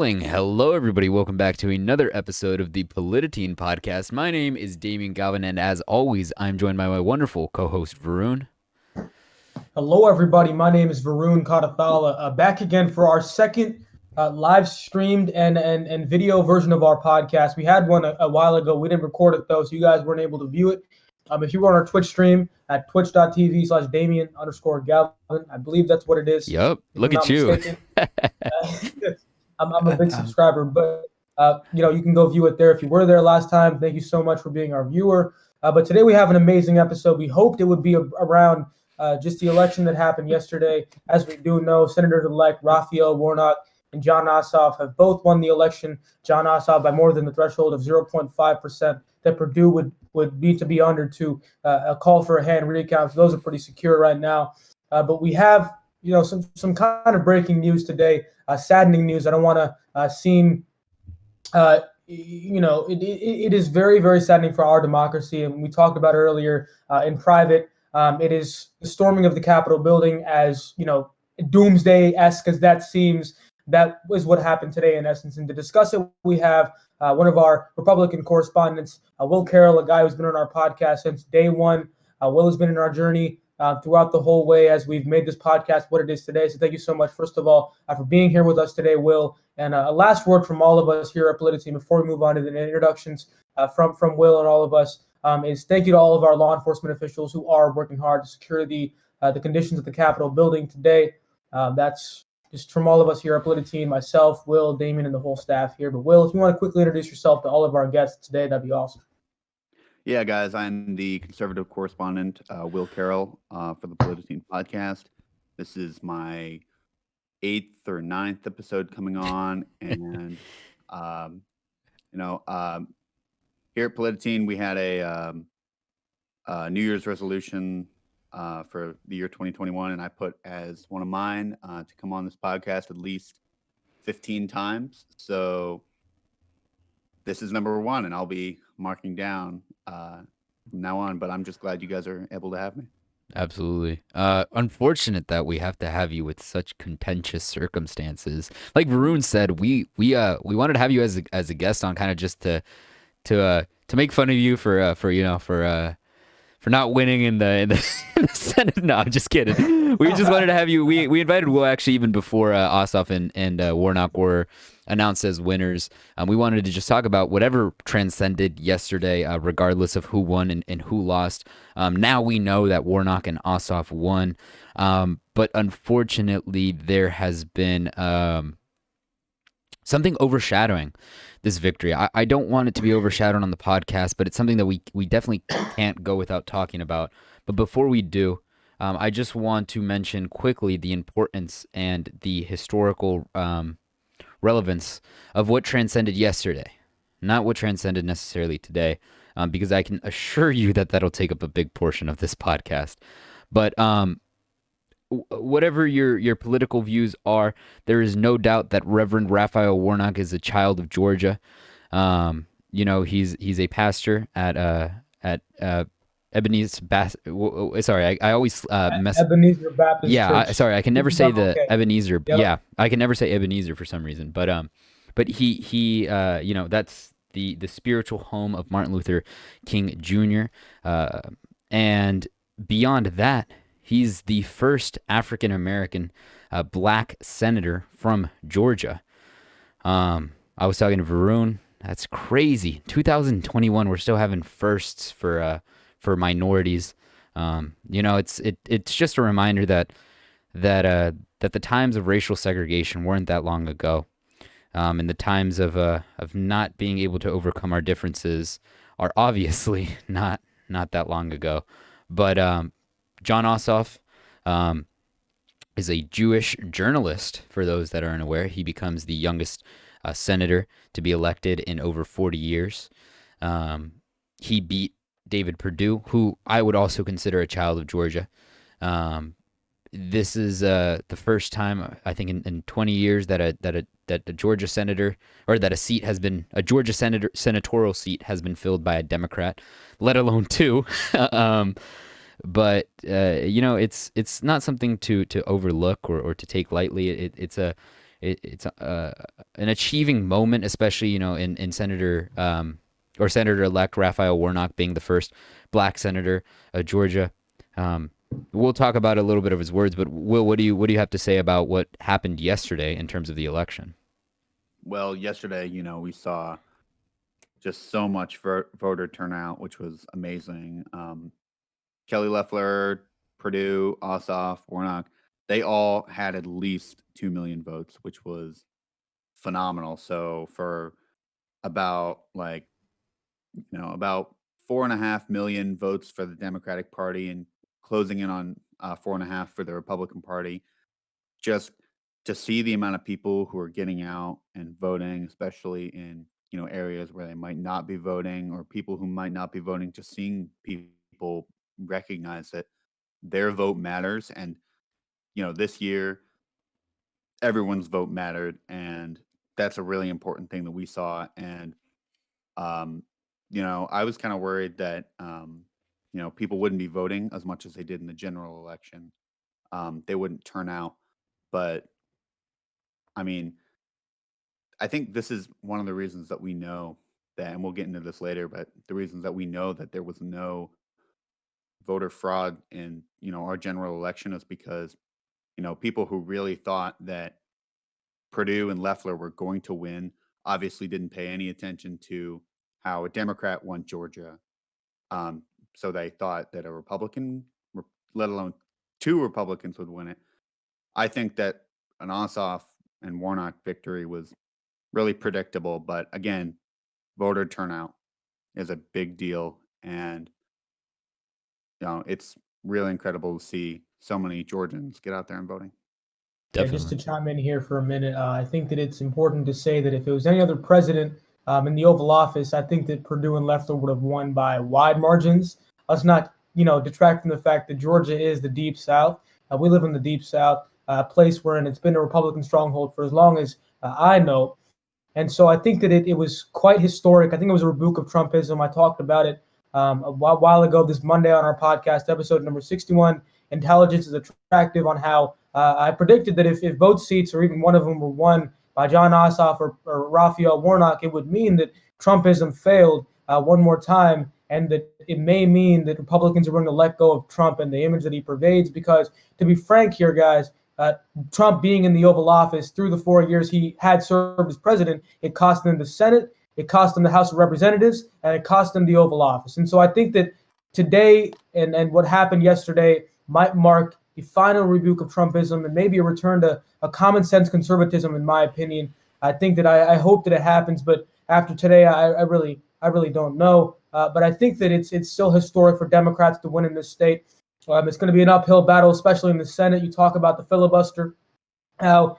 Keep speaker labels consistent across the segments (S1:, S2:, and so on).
S1: Rolling. Hello, everybody. Welcome back to another episode of the Polititeen podcast. My name is Damian Galvin, and as always, I'm joined by my wonderful co-host, Varoon.
S2: Hello, everybody. My name is Varoon Katathala, back again for our second live streamed and video version of our podcast. We had one a while ago. We didn't record it, though, so you guys weren't able to view it. If you were on our Twitch stream at twitch.tv/Damian_Galvin, I believe that's what it is.
S1: Yep. Look at you.
S2: I'm a big subscriber, but you can go view it there if you were there last time. Thank you so much for being our viewer. But today we have an amazing episode. We hoped it would be around just the election that happened yesterday. As we do know, Senators-elect Raphael Warnock and Jon Ossoff have both won the election. Jon Ossoff by more than the threshold of 0.5% that Purdue would need to be under to a call for a hand recount. So those are pretty secure right now. But we have some kind of breaking news today, saddening news. I don't want to seem it is very, very saddening for our democracy. And we talked about earlier in private. It is the storming of the Capitol building as, doomsday-esque, because that was what happened today in essence. And to discuss it, we have one of our Republican correspondents, Will Carroll, a guy who's been on our podcast since day one. Will has been in our journey throughout the whole way as we've made this podcast what it is today. So thank you so much, first of all, for being here with us today, Will. And a last word from all of us here at Polititeen before we move on to the introductions from Will and all of us is thank you to all of our law enforcement officials who are working hard to secure the conditions of the Capitol building today. That's just from all of us here at Polititeen, myself, Will, Damian, and the whole staff here. But Will, if you want to quickly introduce yourself to all of our guests today, that'd be awesome.
S3: Yeah, guys, I'm the conservative correspondent, Will Carroll, for the Polititeen podcast. This is my 8th or 9th episode coming on, and here at Polititeen, we had a New Year's resolution for the year 2021, and I put as one of mine to come on this podcast at least 15 times. So this is number one, and I'll be marking down from now on, but I'm just glad you guys are able to have me.
S1: Absolutely. Unfortunate that we have to have you with such contentious circumstances. Like Varoon said, we wanted to have you as a guest on, kind of just to make fun of you for not winning in the Senate. No, I'm just kidding. We just wanted to have you. We invited Will actually even before Ossoff and Warnock were announced as winners. We wanted to just talk about whatever transcended yesterday, regardless of who won and who lost. Now we know that Warnock and Ossoff won, but unfortunately there has been something overshadowing this victory. I don't want it to be overshadowed on the podcast, but it's something that we definitely can't go without talking about. But before we do, I just want to mention quickly the importance and the historical relevance of what transcended yesterday, not what transcended necessarily today, because I can assure you that that'll take up a big portion of this podcast. But whatever your political views are, there is no doubt that Reverend Raphael Warnock is a child of Georgia. He's a pastor at Ebenezer I always mess.
S2: Ebenezer Baptist Church.
S1: I can never say the
S2: okay.
S1: Ebenezer.
S2: Yep.
S1: Yeah, I can never say Ebenezer for some reason. But he that's the spiritual home of Martin Luther King Jr. And beyond that, he's the first African American black senator from Georgia. I was talking to Varoon. That's crazy. 2021, we're still having firsts for minorities. It's just a reminder that the times of racial segregation weren't that long ago, and the times of not being able to overcome our differences are obviously not that long ago. But Jon Ossoff is a Jewish journalist. For those that are unaware, he becomes the youngest senator to be elected in over 40 years. He beat David Perdue, who I would also consider a child of Georgia. This is the first time, I think, in 20 years that a Georgia senator, or that a Georgia senatorial seat has been filled by a Democrat, let alone two. But it's not something to overlook or to take lightly. It's a it's an achieving moment, especially in Senator or Senator-elect Raphael Warnock being the first black senator of Georgia. We'll talk about a little bit of his words, but Will, what do you have to say about what happened yesterday in terms of the election?
S3: Well, yesterday, we saw just so much voter turnout, which was amazing. Kelly Loeffler, Perdue, Ossoff, Warnock, they all had at least 2 million votes, which was phenomenal. So for about about 4.5 million votes for the Democratic Party and closing in on 4.5 for the Republican Party, just to see the amount of people who are getting out and voting, especially in areas where they might not be voting, or people who might not be voting, just seeing people recognize that their vote matters. And this year everyone's vote mattered, and that's a really important thing that we saw. And um, I was kind of worried that people wouldn't be voting as much as they did in the general election. They wouldn't turn out, but I mean, I think this is one of the reasons that we know that, and we'll get into this later, but the reasons that we know that there was no voter fraud in our general election is because people who really thought that Perdue and Loeffler were going to win obviously didn't pay any attention to how a Democrat won Georgia. Um, so they thought that a Republican, let alone two Republicans, would win it. I think that an Ossoff and Warnock victory was really predictable, but again, voter turnout is a big deal, and it's really incredible to see so many Georgians get out there and voting.
S2: Yeah, just to
S1: Definitely.
S2: chime in here for a minute, I think that it's important to say that if it was any other president in the Oval Office, I think that Perdue and Loeffler would have won by wide margins. Let's not, detract from the fact that Georgia is the Deep South. We live in the Deep South, a place wherein it's been a Republican stronghold for as long as I know. And so I think that it was quite historic. I think it was a rebuke of Trumpism. I talked about it a while ago this Monday on our podcast, episode number 61. Intelligence is attractive, on how I predicted that if both seats or even one of them were won by John Ossoff or Raphael Warnock, it would mean that Trumpism failed one more time, and that it may mean that Republicans are going to let go of Trump and the image that he pervades. Because, to be frank here, guys, Trump being in the Oval Office through the 4 years he had served as president, it cost him the Senate, it cost him the House of Representatives, and it cost him the Oval Office. And so I think that today and what happened yesterday might mark the final rebuke of Trumpism and maybe a return to a common sense conservatism, in my opinion. I think that I hope that it happens, but after today, I really don't know. But I think that it's still historic for Democrats to win in this state. It's going to be an uphill battle, especially in the Senate. You talk about the filibuster, how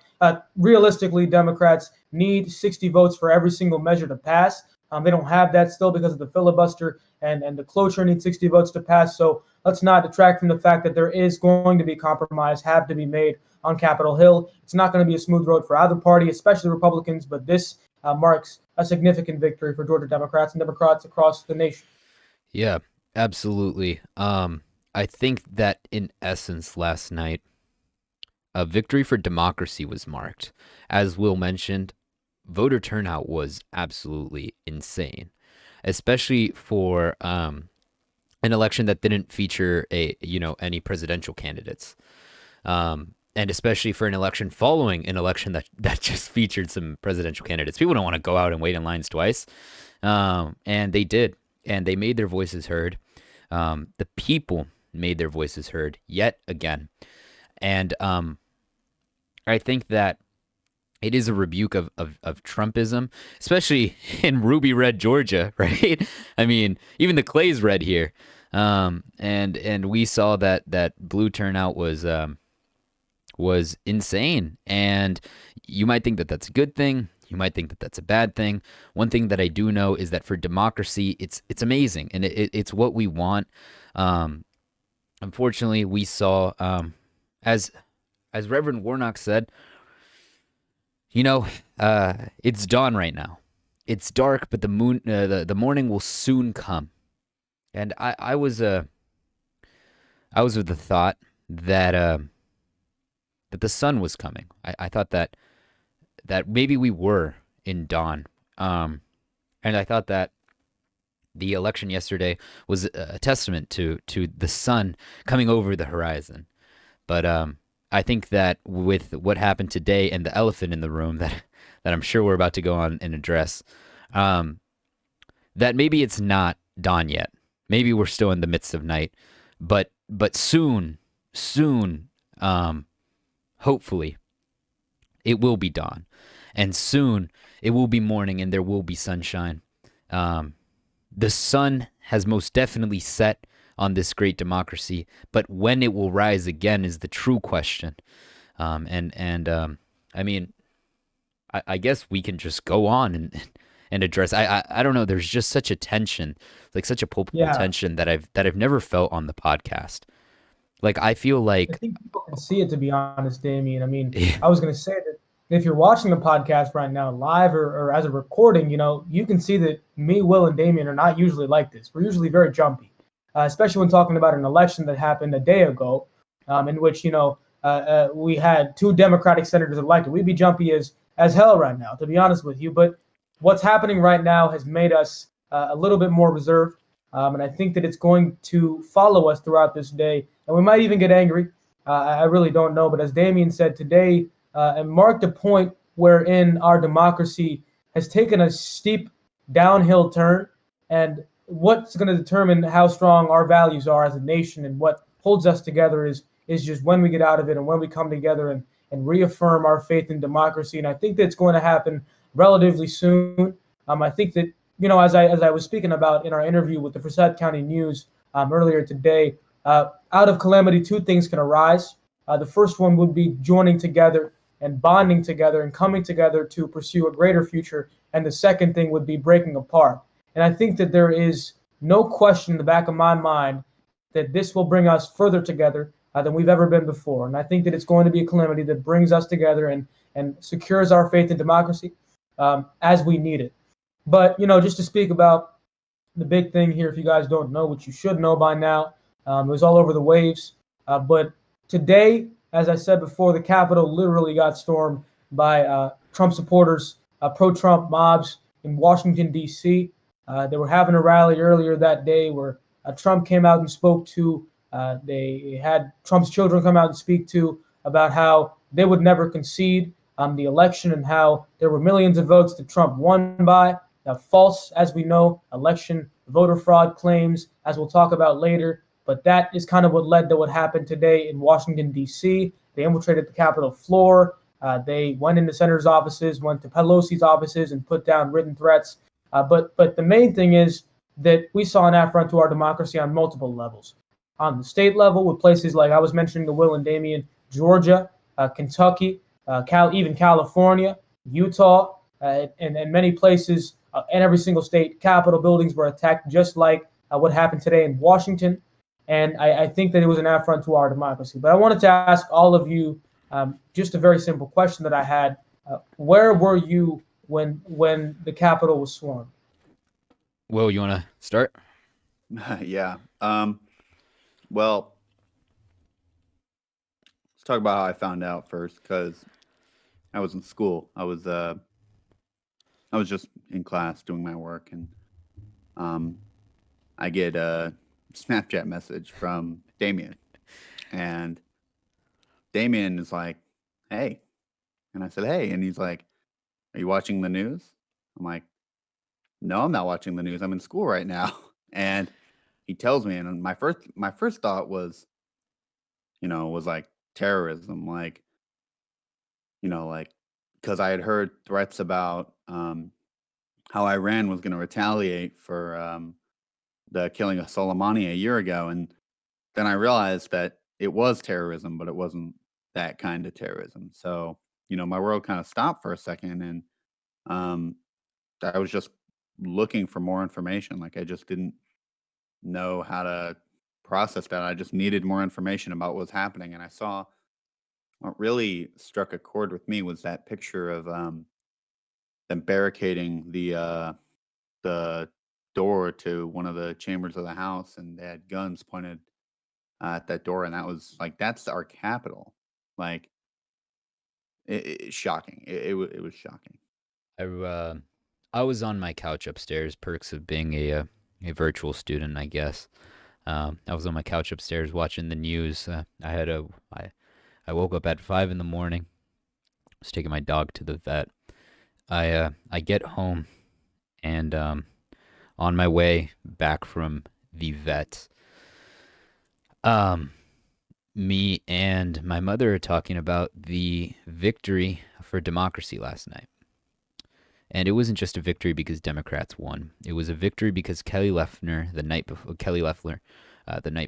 S2: realistically Democrats need 60 votes for every single measure to pass. They don't have that still because of the filibuster, and the cloture needs 60 votes to pass. So let's not detract from the fact that there is going to be compromise, have to be made on Capitol Hill. It's not going to be a smooth road for either party, especially Republicans, but this marks a significant victory for Georgia Democrats and Democrats across the nation.
S1: Yeah, absolutely. I think that in essence last night, a victory for democracy was marked. As Will mentioned, voter turnout was absolutely insane, especially for an election that didn't feature any presidential candidates, and especially for an election following an election that just featured some presidential candidates. People don't want to go out and wait in lines twice, and they did, and they made their voices heard. The people made their voices heard yet again, and I think that it is a rebuke of Trumpism, especially in ruby red Georgia, right? I mean, even the clay's red here, and we saw that blue turnout was insane. And you might think that that's a good thing. You might think that that's a bad thing. One thing that I do know is that for democracy, it's amazing, and it's what we want. Unfortunately, we saw, as Reverend Warnock said, it's dawn right now. It's dark, but the moon, the morning will soon come. And I was with the thought that that the sun was coming. I thought that that maybe we were in dawn. And I thought that the election yesterday was a testament to the sun coming over the horizon. But I think that with what happened today and the elephant in the room that I'm sure we're about to go on and address, um, that maybe it's not dawn yet. Maybe we're still in the midst of night, but soon, um, hopefully, it will be dawn, and soon it will be morning, and there will be sunshine. Um, the sun has most definitely set on this great democracy, but when it will rise again is the true question. And I mean, I guess we can just go on and address. I don't know. There's just such a tension, like such a palpable
S2: Yeah,
S1: tension that I've never felt on the podcast. Like I feel
S2: I
S1: like,
S2: think people can see it, to be honest, Damien. I mean,
S1: yeah,
S2: I was going to say that if you're watching the podcast right now, live or as a recording, you can see that me, Will, and Damien are not usually like this. We're usually very jumpy, especially when talking about an election that happened a day ago, in which we had two Democratic senators elected. We'd be jumpy as hell right now, to be honest with you. But what's happening right now has made us a little bit more reserved, and I think that it's going to follow us throughout this day, and we might even get angry. I really don't know, but as Damien said today, and marked a point wherein our democracy has taken a steep downhill turn, and what's going to determine how strong our values are as a nation and what holds us together is just when we get out of it and when we come together and reaffirm our faith in democracy. And I think that's going to happen relatively soon. I think that as I was speaking about in our interview with the Forsyth County News earlier today, out of calamity, two things can arise. The first one would be joining together and bonding together and coming together to pursue a greater future. And the second thing would be breaking apart. And I think that there is no question in the back of my mind that this will bring us further together than we've ever been before. And I think that it's going to be a calamity that brings us together and secures our faith in democracy as we need it. But, just to speak about the big thing here, if you guys don't know, which you should know by now, it was all over the waves. But today, as I said before, the Capitol literally got stormed by Trump supporters, pro-Trump mobs in Washington, D.C. They were having a rally earlier that day where Trump came out and spoke to, they had Trump's children come out and speak to about how they would never concede the election and how there were millions of votes that Trump won by. False, as we know, election voter fraud claims, as we'll talk about later. But that is kind of what led to what happened today in Washington, D.C. They infiltrated the Capitol floor. They went into senators' offices, went to Pelosi's offices, and put down written threats. But the main thing is that we saw an affront to our democracy on multiple levels. On the state level, with places like I was mentioning the Will and Damian, Georgia, Kentucky, even California, Utah, and many places, and every single state, Capitol buildings were attacked, just like what happened today in Washington. And I think that it was an affront to our democracy. But I wanted to ask all of you just a very simple question that I had. Where were you when the Capitol was swarmed?
S1: Will, you want to start?
S3: Yeah. Well, let's talk about how I found out first, because I was in school. I was just in class doing my work, and I get a Snapchat message from Damian, and Damian is like, "Hey," and I said, "Hey," and he's like, "Are you watching the news?" I'm like, "No, I'm not watching the news. I'm in school right now." And he tells me, and my first thought was, was like terrorism, like because I had heard threats about how Iran was going to retaliate for the killing of Soleimani a year ago, and then I realized that it was terrorism, but it wasn't that kind of terrorism. So, my world kind of stopped for a second, and um, I was just looking for more information. Like I just didn't know how to process that. I just needed more information about what was happening, and I saw what really struck a chord with me was that picture of them barricading the door to one of the chambers of the House, and they had guns pointed at that door, and that was like that's our capital. Like It's shocking. It was shocking.
S1: I was on my couch upstairs. Perks of being a virtual student, I guess. I was on my couch upstairs watching the news. I woke up at 5 in the morning. Was taking my dog to the vet. I get home and on my way back from the vet, um, me and my mother are talking about the victory for democracy last night. And it wasn't just a victory because Democrats won. It was a victory because Kelly Loeffler, the night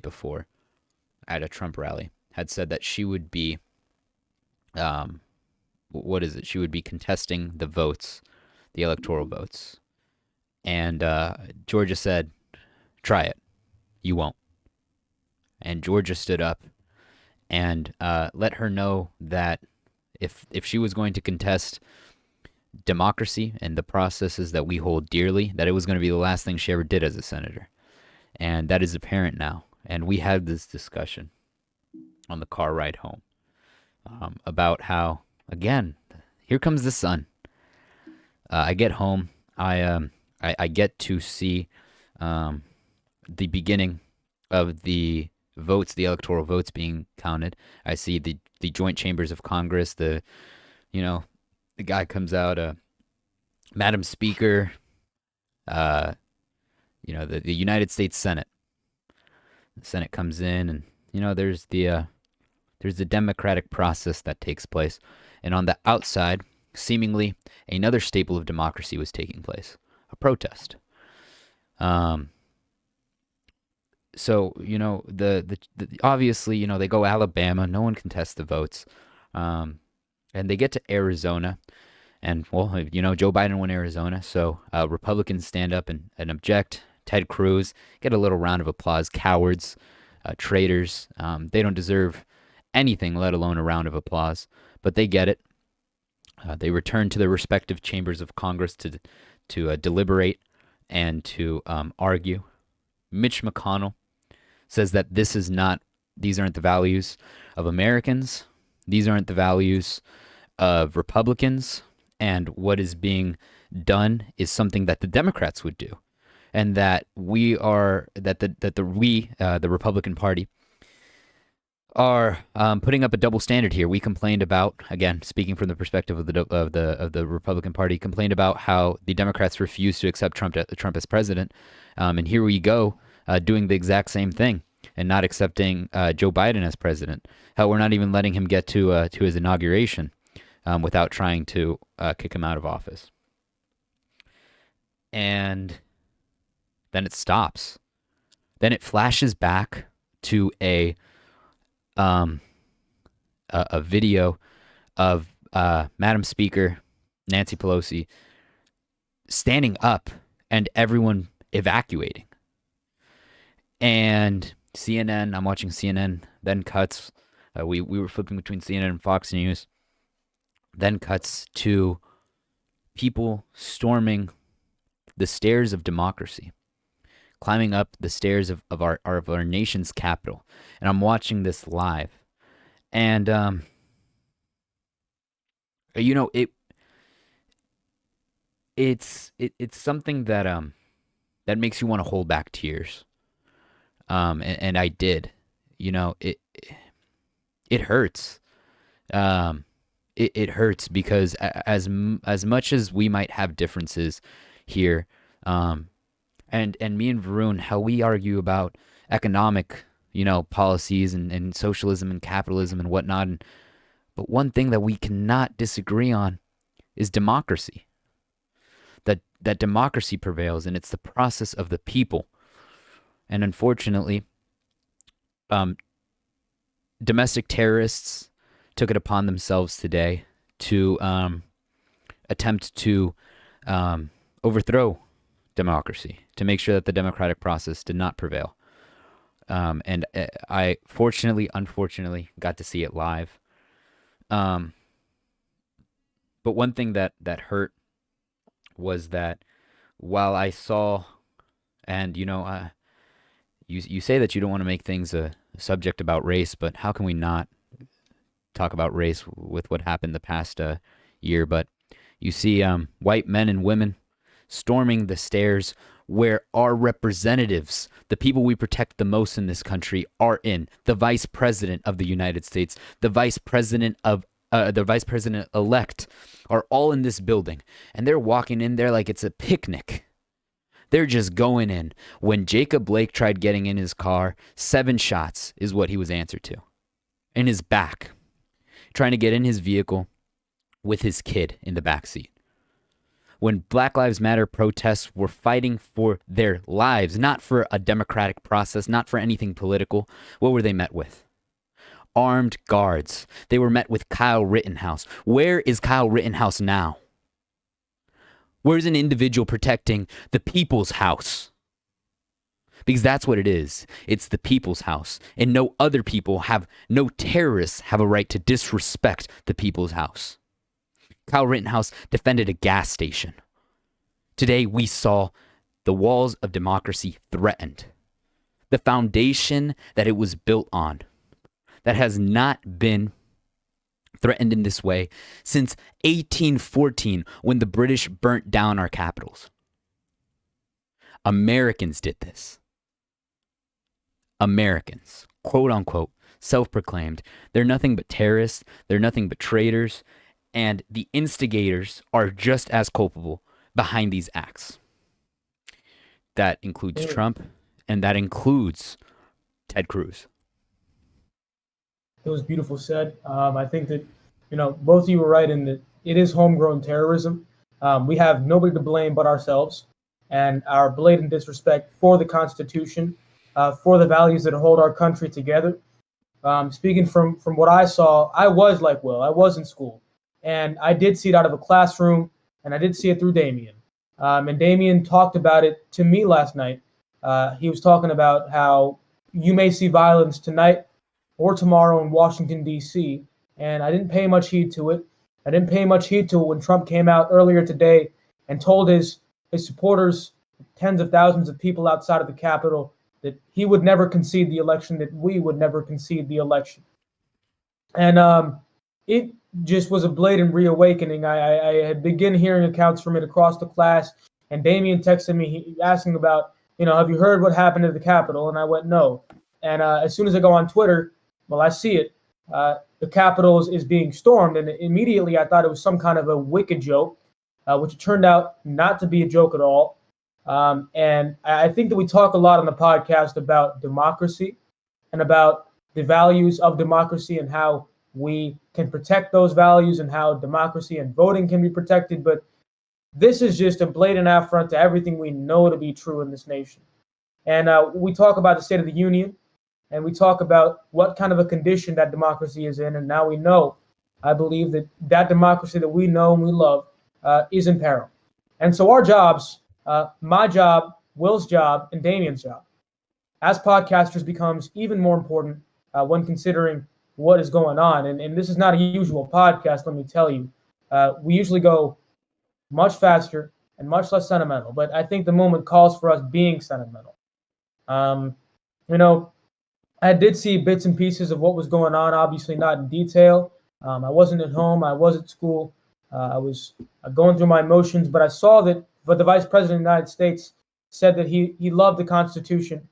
S1: before, at a Trump rally, had said that she would be, what is it? She would be contesting the votes, the electoral votes. And Georgia said, "Try it. You won't." And Georgia stood up and let her know that if she was going to contest democracy and the processes that we hold dearly, that it was going to be the last thing she ever did as a senator. And that is apparent now. And we had this discussion on the car ride home about how, again, here comes the sun. I get home. I get to see the beginning of the votes, the electoral votes being counted. I see the joint chambers of Congress. The guy comes out, Madam Speaker, the United States Senate. The Senate comes in, and there's the democratic process that takes place, and on the outside, seemingly another staple of democracy was taking place, a protest. So the obviously they go Alabama, no one contests the votes, and they get to Arizona. And, well, Joe Biden won Arizona, so Republicans stand up and object. Ted Cruz, get a little round of applause. Cowards, traitors, they don't deserve anything, let alone a round of applause, but they get it. They return to their respective chambers of Congress to deliberate and to argue. Mitch McConnell says that these aren't the values of Americans. These aren't the values of Republicans. And what is being done is something that the Democrats would do, and that the Republican Party, are putting up a double standard here. We complained about, again, speaking from the perspective of the Republican Party, complained about how the Democrats refused to accept Trump as president, and here we go doing the exact same thing and not accepting Joe Biden as president. Hell, we're not even letting him get to his inauguration. Without trying to kick him out of office. And then it stops. Then it flashes back to a video of Madam Speaker Nancy Pelosi standing up and everyone evacuating. And CNN, I'm watching CNN, then cuts. We were flipping between CNN and Fox News. Then cuts to people storming the stairs of democracy, climbing up the stairs of our nation's capital. And I'm watching this live. And, it's something that makes you want to hold back tears. And I did. It hurts. It hurts because as much as we might have differences here, and me and Varoon, how we argue about economic, policies and socialism and capitalism and whatnot, but one thing that we cannot disagree on is democracy. That democracy prevails, and it's the process of the people. And unfortunately, domestic terrorists took it upon themselves today to attempt to overthrow democracy, to make sure that the democratic process did not prevail. And I unfortunately, got to see it live. But one thing that hurt was that while I saw, and you say that you don't want to make things a subject about race, but how can we not? talk about race with what happened the past year, but you see white men and women storming the stairs where our representatives, the people we protect the most in this country, are in. The vice president of the United States, the vice president elect are all in this building, and they're walking in there like it's a picnic. They're just going in. When Jacob Blake tried getting in his car, 7 shots is what he was answered to. In his back. Trying to get in his vehicle with his kid in the back seat. When Black Lives Matter protests were fighting for their lives, not for a democratic process, not for anything political, what were they met with? Armed guards. They were met with Kyle Rittenhouse. Where is Kyle Rittenhouse now? Where's an individual protecting the people's house? Because that's what it is. It's the people's house. And no terrorists have a right to disrespect the people's house. Kyle Rittenhouse defended a gas station. Today we saw the walls of democracy threatened. The foundation that it was built on, that has not been threatened in this way since 1814, when the British burnt down our capitals. Americans did this. Americans, quote unquote, self-proclaimed. They're nothing but terrorists. They're nothing but traitors. And the instigators are just as culpable behind these acts. That includes Trump, and that includes Ted Cruz.
S2: It was beautiful said. I think that, both of you were right in that it is homegrown terrorism. We have nobody to blame but ourselves and our blatant disrespect for the Constitution, for the values that hold our country together. Speaking from what I saw, I was like Will. I was in school, and I did see it out of a classroom, and I did see it through Damian. And Damian talked about it to me last night. He was talking about how you may see violence tonight or tomorrow in Washington, D.C., and I didn't pay much heed to it. I didn't pay much heed to it when Trump came out earlier today and told his supporters, tens of thousands of people outside of the Capitol, that he would never concede the election, that we would never concede the election. And it just was a blatant reawakening. I had begun hearing accounts from it across the class, and Damian texted me asking about, have you heard what happened at the Capitol? And I went, no. And as soon as I go on Twitter, well, I see it. The Capitol is being stormed, and immediately I thought it was some kind of a wicked joke, which turned out not to be a joke at all. And I think that we talk a lot on the podcast about democracy and about the values of democracy and how we can protect those values and how democracy and voting can be protected. But this is just a blatant affront to everything we know to be true in this nation. And we talk about the State of the Union, and we talk about what kind of a condition that democracy is in. And now we know, I believe, that democracy that we know and we love is in peril. And so our jobs, my job, Will's job, and Damian's job as podcasters becomes even more important when considering what is going on. And this is not a usual podcast, let me tell you. We usually go much faster and much less sentimental, but I think the moment calls for us being sentimental. I did see bits and pieces of what was going on, obviously not in detail. I wasn't at home. I was at school. I was going through my emotions, but I saw that the Vice President of the United States said that he loved the Constitution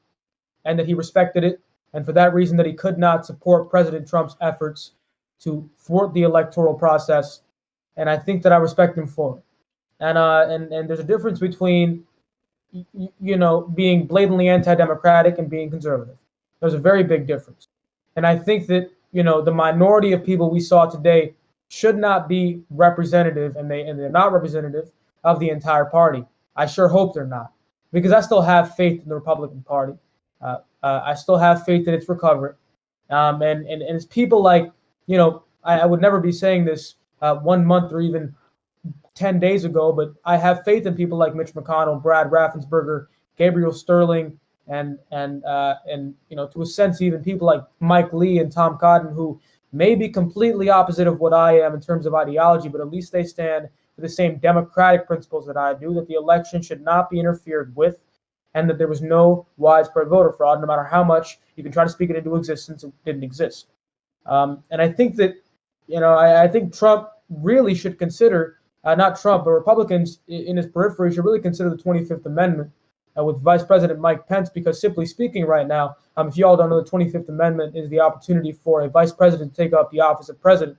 S2: and that he respected it, and for that reason that he could not support President Trump's efforts to thwart the electoral process. And I think that I respect him for it. And there's a difference between, being blatantly anti-democratic and being conservative. There's a very big difference. And I think that, the minority of people we saw today should not be representative, and they're not representative of the entire party. I sure hope they're not, because I still have faith in the Republican Party. I still have faith that it's recovering. And it's people like, I would never be saying this 1 month or even 10 days ago, but I have faith in people like Mitch McConnell, Brad Raffensperger, Gabriel Sterling, and to a sense, even people like Mike Lee and Tom Cotton, who may be completely opposite of what I am in terms of ideology, but at least they stand for the same democratic principles that I do, that the election should not be interfered with, and that there was no widespread voter fraud, no matter how much you can try to speak it into existence, it didn't exist. And I think that, I think Trump really should consider, not Trump, but Republicans in his periphery should really consider the 25th Amendment with Vice President Mike Pence, because simply speaking right now, if you all don't know, the 25th Amendment is the opportunity for a vice president to take up the office of president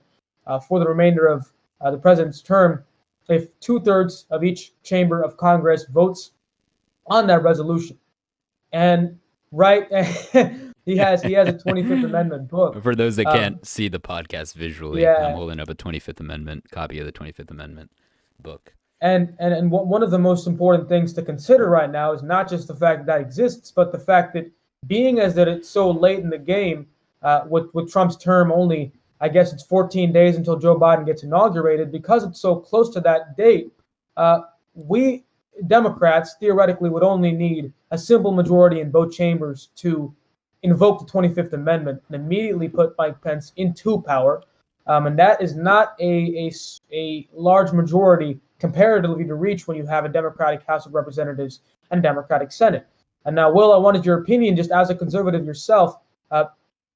S2: for the remainder of the president's term if 2/3 of each chamber of Congress votes on that resolution. And right, he has a 25th Amendment book.
S1: For those that can't see the podcast visually,
S2: Yeah.
S1: I'm holding up a 25th Amendment copy of the 25th Amendment book.
S2: And one of the most important things to consider right now is not just the fact that exists, but the fact that being as that it's so late in the game, with Trump's term only, I guess it's 14 days until Joe Biden gets inaugurated, because it's so close to that date, we Democrats theoretically would only need a simple majority in both chambers to invoke the 25th Amendment and immediately put Mike Pence into power. And that is not a large majority comparatively to reach when you have a Democratic House of Representatives and a Democratic Senate. And now, Will, I wanted your opinion, just as a conservative yourself.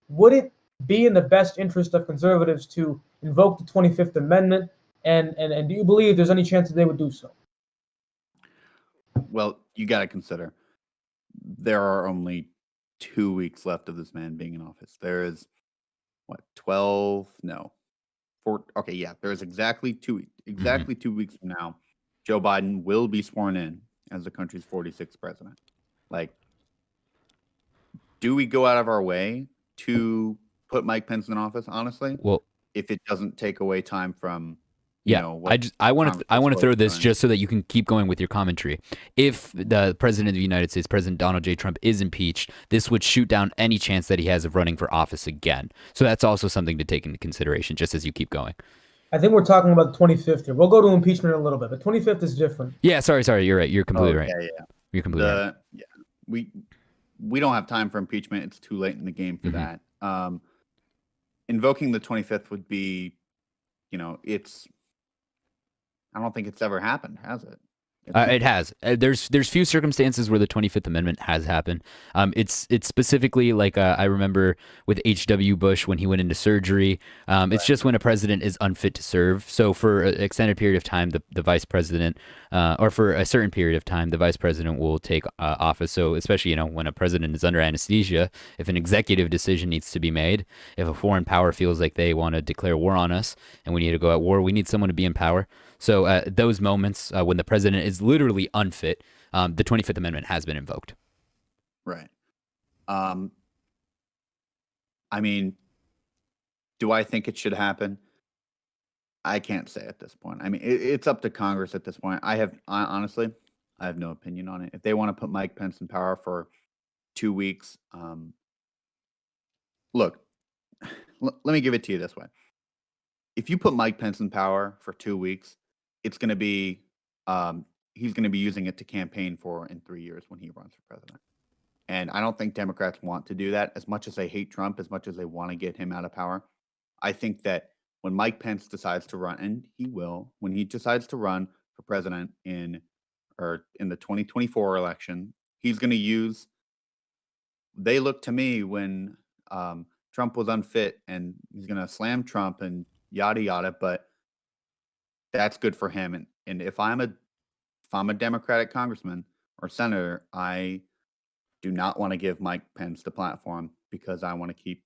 S2: Would it be in the best interest of conservatives to invoke the 25th Amendment? And do you believe there's any chance that they would do so?
S3: Well, you got to consider there are only 2 weeks left of this man being in office. There is, 12? No. 4. Okay, yeah, there is exactly 2 weeks. Exactly 2 weeks from now, Joe Biden will be sworn in as the country's 46th president. Like, do we go out of our way to put Mike Pence in office, honestly?
S1: Well,
S3: if it doesn't take away time from
S1: I want to throw this just so that you can keep going with your commentary. If the president of the United States, President Donald J. Trump, is impeached, this would shoot down any chance that he has of running for office again. So that's also something to take into consideration, just as you keep going.
S2: I think we're talking about the 25th here. We'll go to impeachment in a little bit, but 25th is different.
S1: Yeah, sorry. You're right. You're completely right.
S3: Yeah.
S1: You're completely right.
S3: Yeah, we don't have time for impeachment. It's too late in the game for that. Invoking the 25th would be, I don't think it's ever happened, has it?
S1: It has. There's few circumstances where the 25th Amendment has happened. It's specifically like I remember with H.W. Bush when he went into surgery. It's just when a president is unfit to serve. So for an extended period of time, the vice president, or for a certain period of time, the vice president will take office. So especially when a president is under anesthesia, if an executive decision needs to be made, if a foreign power feels like they want to declare war on us and we need to go at war, we need someone to be in power. So those moments when the president is literally unfit, the 25th Amendment has been invoked.
S3: Right. I mean, do I think it should happen? I can't say at this point. I mean, it's up to Congress at this point. Honestly, I have no opinion on it. If they want to put Mike Pence in power for 2 weeks, look, let me give it to you this way. If you put Mike Pence in power for 2 weeks, it's going to be he's going to be using it to campaign for in 3 years when he runs for president. And I don't think Democrats want to do that. As much as they hate Trump, as much as they want to get him out of power, I think that when Mike Pence decides to run, and he will, when he decides to run for president in the 2024 election, he's going to use. They look to me when Trump was unfit, and he's going to slam Trump and yada yada, but that's good for him. And if I'm a Democratic congressman or senator, I do not want to give Mike Pence the platform because I want to keep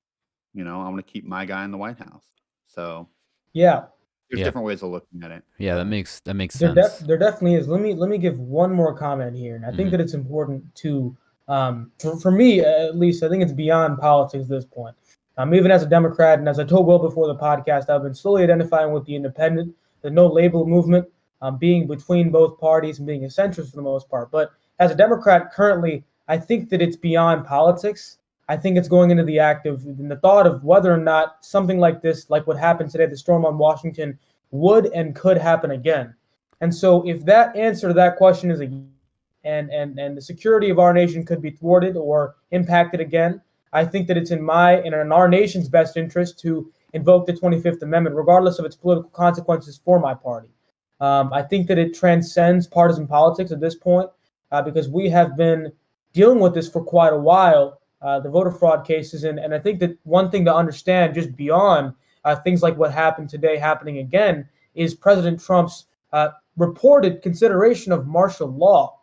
S3: my guy in the White House. So there's different ways of looking at it.
S1: Yeah, that makes sense.
S2: There definitely is. Let me give one more comment here, and I think that it's important to, for me at least, I think it's beyond politics at this point. Even as a Democrat, and as I told Will before the podcast, I've been slowly identifying with the independent, the no label movement, being between both parties and being a centrist for the most part. But as a Democrat currently, I think that it's beyond politics. I think it's going into the thought of whether or not something like this, like what happened today, the storm on Washington, would and could happen again. And so if that answer to that question is and the security of our nation could be thwarted or impacted again, I think that it's in our nation's best interest to invoke the 25th Amendment, regardless of its political consequences for my party. I think that it transcends partisan politics at this point because we have been dealing with this for quite a while, the voter fraud cases. And I think that one thing to understand just beyond things like what happened today happening again is President Trump's reported consideration of martial law.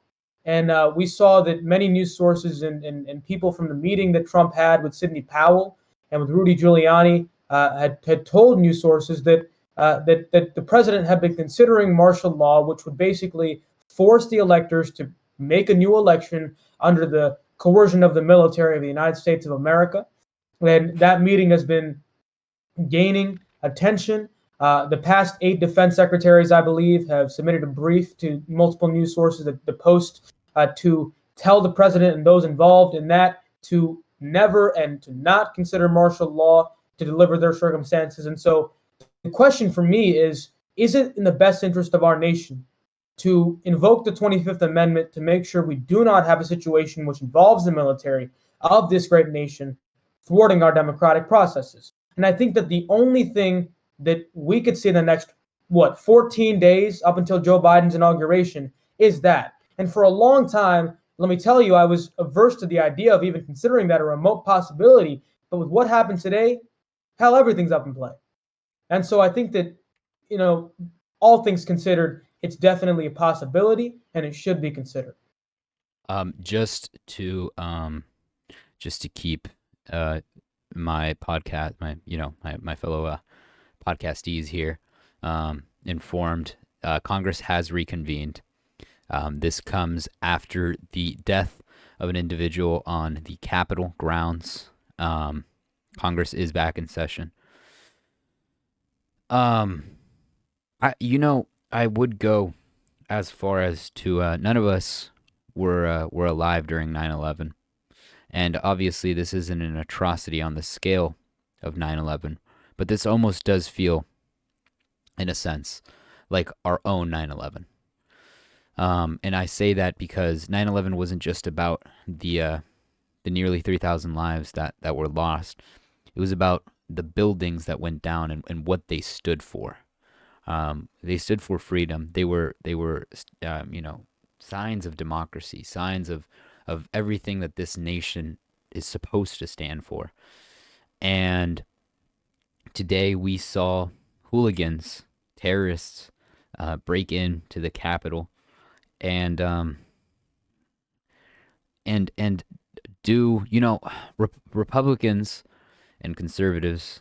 S2: And we saw that many news sources and people from the meeting that Trump had with Sidney Powell and with Rudy Giuliani had told news sources that the president had been considering martial law, which would basically force the electors to make a new election under the coercion of the military of the United States of America. And that meeting has been gaining attention. The past 8 defense secretaries, I believe, have submitted a brief to multiple news sources, the Post, to tell the president and those involved in that to never and to not consider martial law to deliver their circumstances. And so the question for me is it in the best interest of our nation to invoke the 25th Amendment to make sure we do not have a situation which involves the military of this great nation thwarting our democratic processes? And I think that the only thing that we could see in the next, 14 days up until Joe Biden's inauguration is that. And for a long time, let me tell you, I was averse to the idea of even considering that a remote possibility. But with what happened today, hell, everything's up in play. And so I think that, all things considered, it's definitely a possibility and it should be considered.
S1: Just to keep my podcast, my fellow podcastees here informed, Congress has reconvened. This comes after the death of an individual on the Capitol grounds. Congress is back in session. I would go as far as to none of us were alive during 9/11, and obviously this isn't an atrocity on the scale of 9/11, but this almost does feel, in a sense, like our own 9/11. And I say that because 9/11 wasn't just about the nearly 3,000 lives that were lost. It was about the buildings that went down and what they stood for. They stood for freedom. They were signs of democracy, signs of everything that this nation is supposed to stand for. And today we saw hooligans, terrorists, break into the Capitol and do, Republicans and conservatives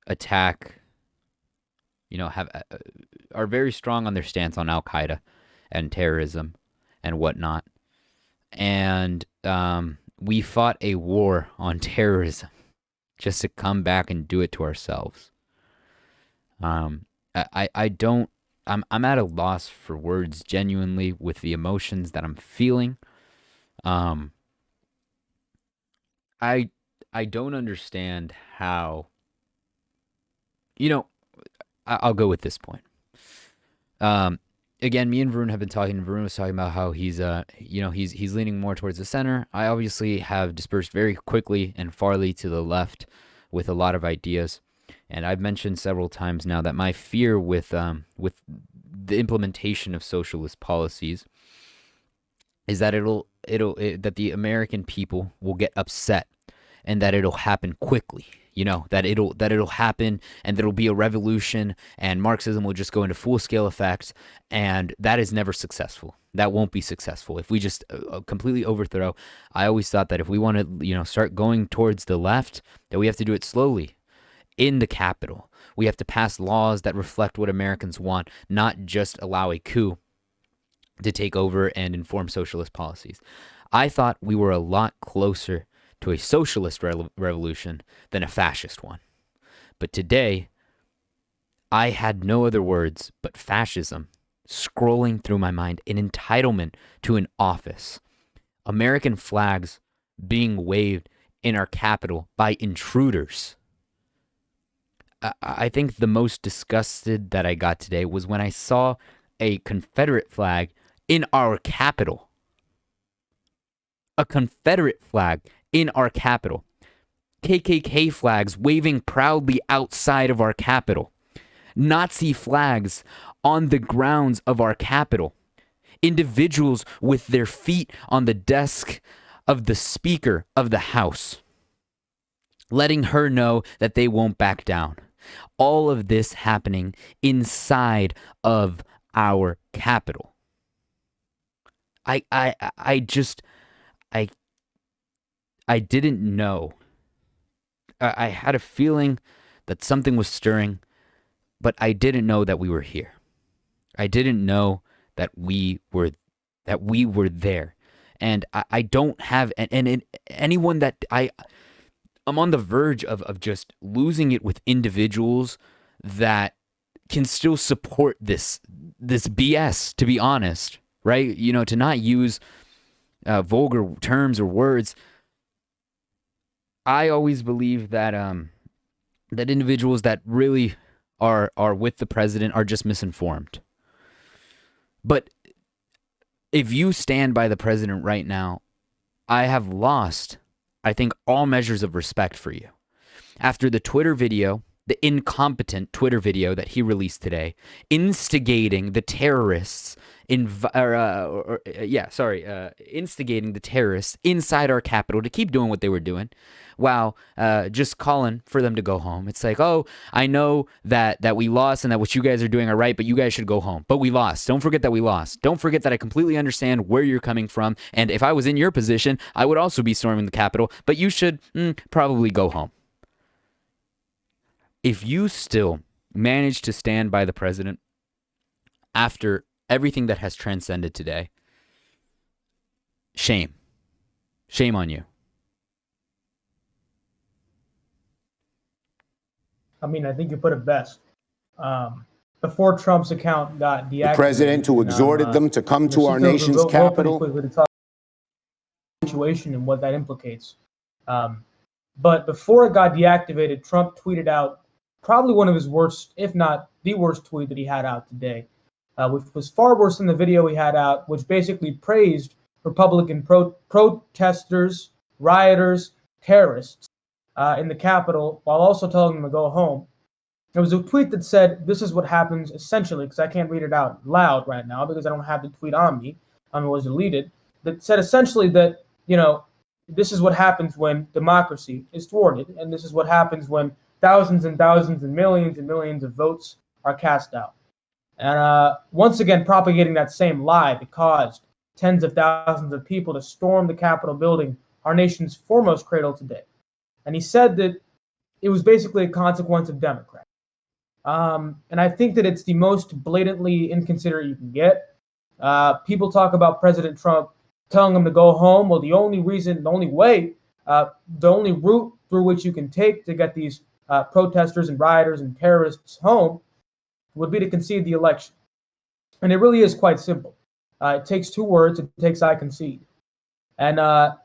S1: attack, are very strong on their stance on Al-Qaeda and terrorism and whatnot. And we fought a war on terrorism just to come back and do it to ourselves. I'm at a loss for words, genuinely, with the emotions that I'm feeling. I don't understand how, I'll go with this point. Again, me and Varoon have been talking. Varoon was talking about how he's leaning more towards the center. I obviously have dispersed very quickly and farly to the left with a lot of ideas. And I've mentioned several times now that my fear with the implementation of socialist policies is that that the American people will get upset and that it'll happen quickly. That it'll happen and there'll be a revolution and Marxism will just go into full-scale effect, and that is never successful. That won't be successful. If we just completely overthrow, I always thought that if we want to, start going towards the left, that we have to do it slowly in the Capitol. We have to pass laws that reflect what Americans want, not just allow a coup to take over and inform socialist policies. I thought we were a lot closer to a socialist revolution than a fascist one. But today, I had no other words but fascism scrolling through my mind, an entitlement to an office, American flags being waved in our capital by intruders. I think the most disgusted that I got today was when I saw a Confederate flag in our capital. A Confederate flag in our capital. KKK flags waving proudly outside of our capital. Nazi flags on the grounds of our capital. Individuals with their feet on the desk of the Speaker of the House. letting her know that they won't back down. All of this happening inside of our capital. I didn't know. I had a feeling that something was stirring, but I didn't know that we were here. I didn't know that we were there. And I don't have anyone that I'm on the verge of just losing it with individuals that can still support this BS, to be honest, right? You know, to not use vulgar terms or words. I always believe that that individuals that really are with the president are just misinformed. But if you stand by the president right now, I have lost, I think, all measures of respect for you. After the Twitter video, the incompetent Twitter video that he released today, instigating the terrorists instigating the terrorists inside our capital to keep doing what they were doing, while just calling for them to go home. It's like, oh, I know that we lost and that what you guys are doing are right, but you guys should go home. But we lost. Don't forget that we lost. Don't forget that I completely understand where you're coming from. And if I was in your position, I would also be storming the Capitol, but you should probably go home. If you still manage to stand by the president after everything that has transcended today, shame. Shame on you.
S2: I mean, I think you put it best. Before Trump's account got deactivated,
S4: the president who exhorted them to come to our nation's capital.
S2: To talk situation and what that implicates. But before it got deactivated, Trump tweeted out probably one of his worst, if not the worst tweet that he had out today, which was far worse than the video he had out, which basically praised Republican protesters, rioters, terrorists in the Capitol, while also telling them to go home. There was a tweet that said, this is what happens essentially, because I can't read it out loud right now because I don't have the tweet on me. It was deleted. That said essentially that, you know, this is what happens when democracy is thwarted, and this is what happens when thousands and thousands and millions of votes are cast out. And once again, propagating that same lie that caused tens of thousands of people to storm the Capitol building, our nation's foremost cradle today. And he said that it was basically a consequence of Democrats. And I think that it's the most blatantly inconsiderate you can get. People talk about President Trump telling them to go home. Well, the only route through which you can take to get these protesters and rioters and terrorists home would be to concede the election. And it really is quite simple. It takes two words. It takes I concede. And, I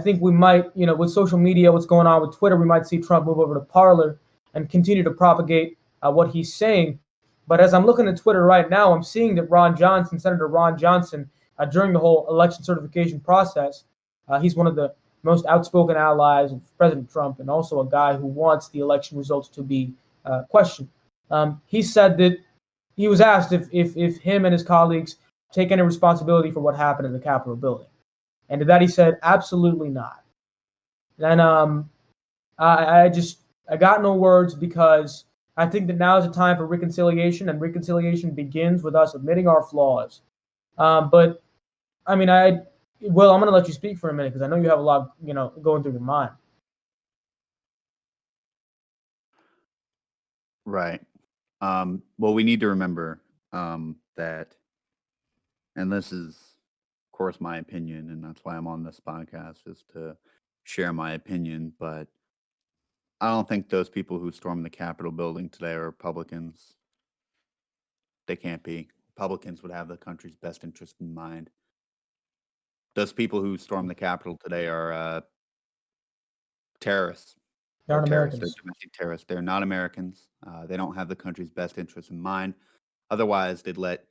S2: think we might, with social media, what's going on with Twitter, we might see Trump move over to Parler and continue to propagate what he's saying. But as I'm looking at Twitter right now, I'm seeing that Senator Ron Johnson, during the whole election certification process, he's one of the most outspoken allies of President Trump and also a guy who wants the election results to be questioned. He said that he was asked if him and his colleagues take any responsibility for what happened in the Capitol building. And to that he said, absolutely not. And I got no words because I think that now is a time for reconciliation, and reconciliation begins with us admitting our flaws. But I mean, I'm going to let you speak for a minute because I know you have a lot, going through your mind.
S3: Right. Well, we need to remember that, and this is, of course, my opinion, and that's why I'm on this podcast, is to share my opinion. But I don't think those people who stormed the Capitol building today are Republicans. They can't be. Republicans would have the country's best interest in mind. Those people who stormed the Capitol today are terrorists.
S2: They're not
S3: terrorists.
S2: Americans.
S3: They're domestic terrorists. They're not Americans. They don't have the country's best interest in mind. Otherwise, they'd let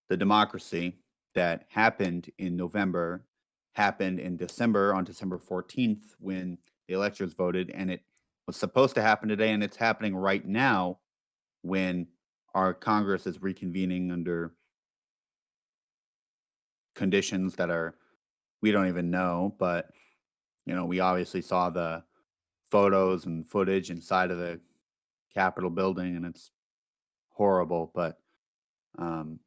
S3: the democracy that happened in November happened in December, on December 14th, when the electors voted, and it was supposed to happen today, and it's happening right now when our Congress is reconvening under conditions that we don't even know, but we obviously saw the photos and footage inside of the Capitol building, and it's horrible. But no,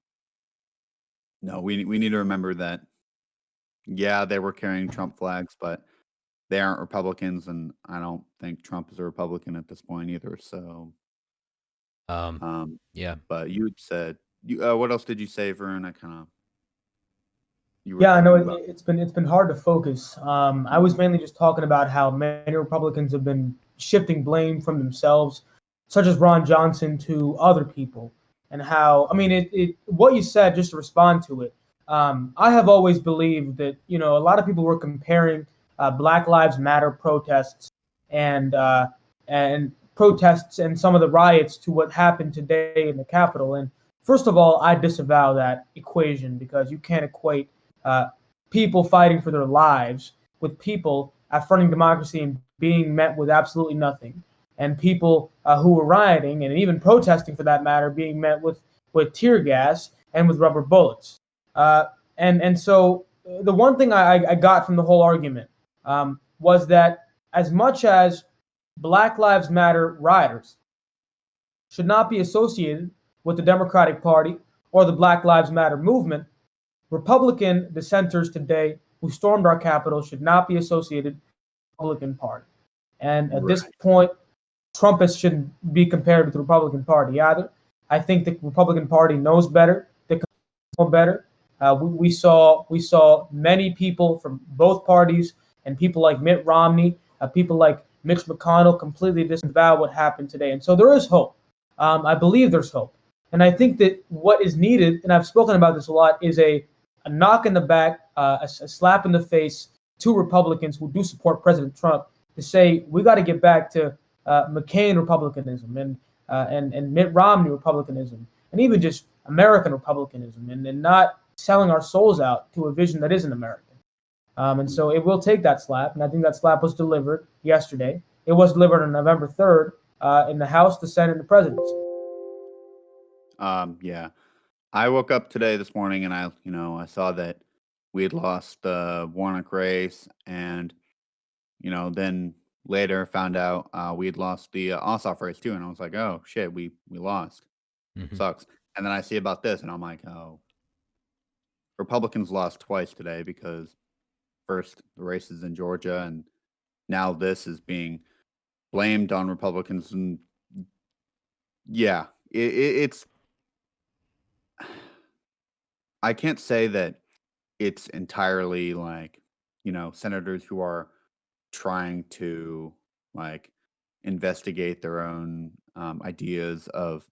S3: we need to remember that. Yeah, they were carrying Trump flags, but they aren't Republicans, and I don't think Trump is a Republican at this point either. So,
S1: Yeah.
S3: but you had said what else did you say, Vern? I kind of you were
S2: Yeah, I know
S3: talking about.
S2: it's been hard to focus. I was mainly just talking about how many Republicans have been shifting blame from themselves, such as Ron Johnson, to other people, and how I mean what you said. Just to respond to it, I have always believed that a lot of people were comparing Black Lives Matter protests and protests and some of the riots to what happened today in the Capitol. And first of all, I disavow that equation because you can't equate uh, people fighting for their lives with people affronting democracy and being met with absolutely nothing, and people who were rioting and even protesting, for that matter, being met with tear gas and with rubber bullets. And so the one thing I got from the whole argument was that as much as Black Lives Matter rioters should not be associated with the Democratic Party or the Black Lives Matter movement, Republican dissenters today who stormed our Capitol should not be associated with the Republican Party. And at this point, Trumpists shouldn't be compared with the Republican Party either. I think the Republican Party knows better. They know better. We saw many people from both parties and people like Mitt Romney, people like Mitch McConnell completely disavow what happened today. And so there is hope. I believe there's hope. And I think that what is needed, and I've spoken about this a lot, is a knock in the back, a slap in the face to Republicans who do support President Trump to say we got to get back to McCain republicanism and Mitt Romney republicanism and even just American republicanism and not selling our souls out to a vision that isn't American. And so it will take that slap, and I think that slap was delivered yesterday. It was delivered on November 3rd in the House, the Senate, and the presidency.
S3: Yeah, I woke up this morning, and I saw that we had lost the Warnock race, and then later found out we had lost the Ossoff race too, and I was like, oh shit, we lost. Sucks. And then I see about this, and I'm like, oh, Republicans lost twice today because first the races in Georgia, and now this is being blamed on Republicans, and yeah, it's. I can't say that it's entirely like senators who are trying to like investigate their own ideas of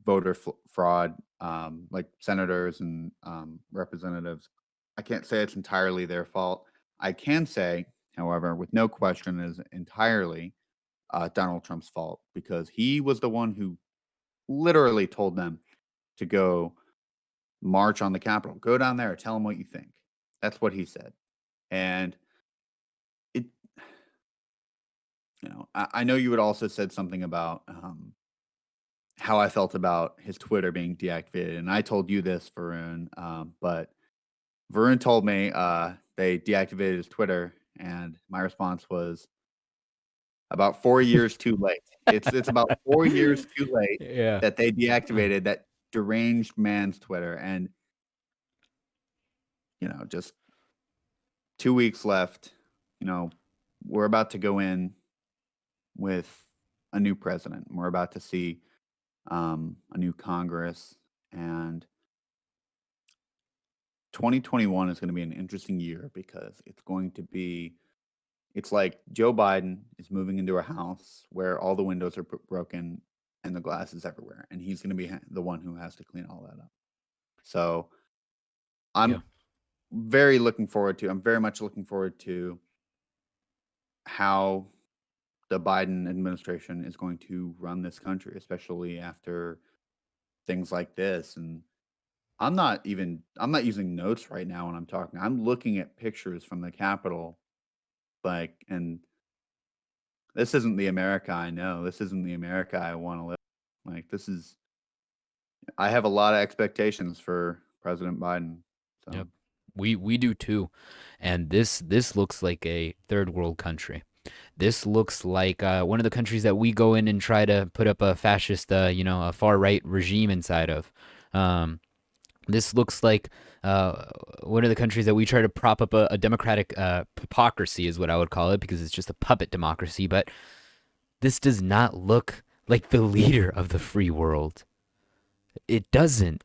S3: voter fraud, like senators and representatives. I can't say it's entirely their fault. I can say, however, with no question, it is entirely Donald Trump's fault because he was the one who literally told them to go march on the Capitol. Go down there, tell them what you think. That's what he said. And it, I know you had also said something about how I felt about his Twitter being deactivated, and I told you this, Varoon, but Varoon told me they deactivated his Twitter, and my response was about 4 years too late. It's about 4 years too late that they deactivated that deranged man's Twitter, and just 2 weeks left. We're about to go in with a new president. We're about to see a new Congress, and 2021 is going to be an interesting year because it's like Joe Biden is moving into a house where all the windows are broken and the glass is everywhere, and he's going to be the one who has to clean all that up. So I'm very much looking forward to how the Biden administration is going to run this country, especially after things like this. And I'm not using notes right now when I'm talking. I'm looking at pictures from the Capitol, and this isn't the America I know. This isn't the America I want to live. I have a lot of expectations for President Biden. So.
S1: Yep. We do too. And this looks like a third world country. This looks like one of the countries that we go in and try to put up a fascist, a far right regime inside of. Um, this looks like one of the countries that we try to prop up a democratic hypocrisy, is what I would call it, because it's just a puppet democracy. But this does not look like the leader of the free world. It doesn't.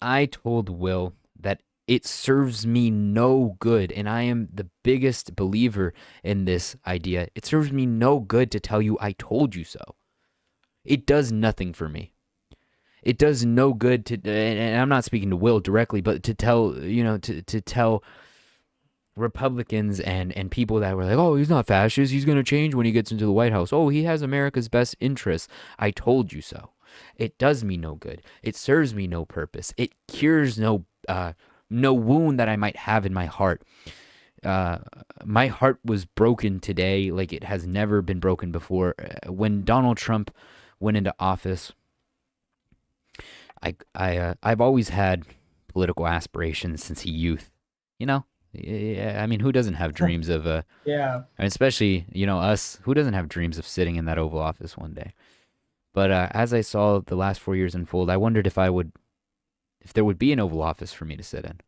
S1: I told Will that it serves me no good, and I am the biggest believer in this idea. It serves me no good to tell you I told you so. It does nothing for me. It does no good to, and I'm not speaking to Will directly, but to tell, to tell Republicans and people that were like, oh, he's not fascist, he's going to change when he gets into the White House. Oh, he has America's best interests. I told you so. It does me no good. It serves me no purpose. It cures no wound that I might have in my heart. My heart was broken today like it has never been broken before. When Donald Trump went into office, I've always had political aspirations since youth. I mean, who doesn't have dreams of especially us? Who doesn't have dreams of sitting in that Oval Office one day? But as I saw the last 4 years unfold, I wondered if there would be an Oval Office for me to sit in.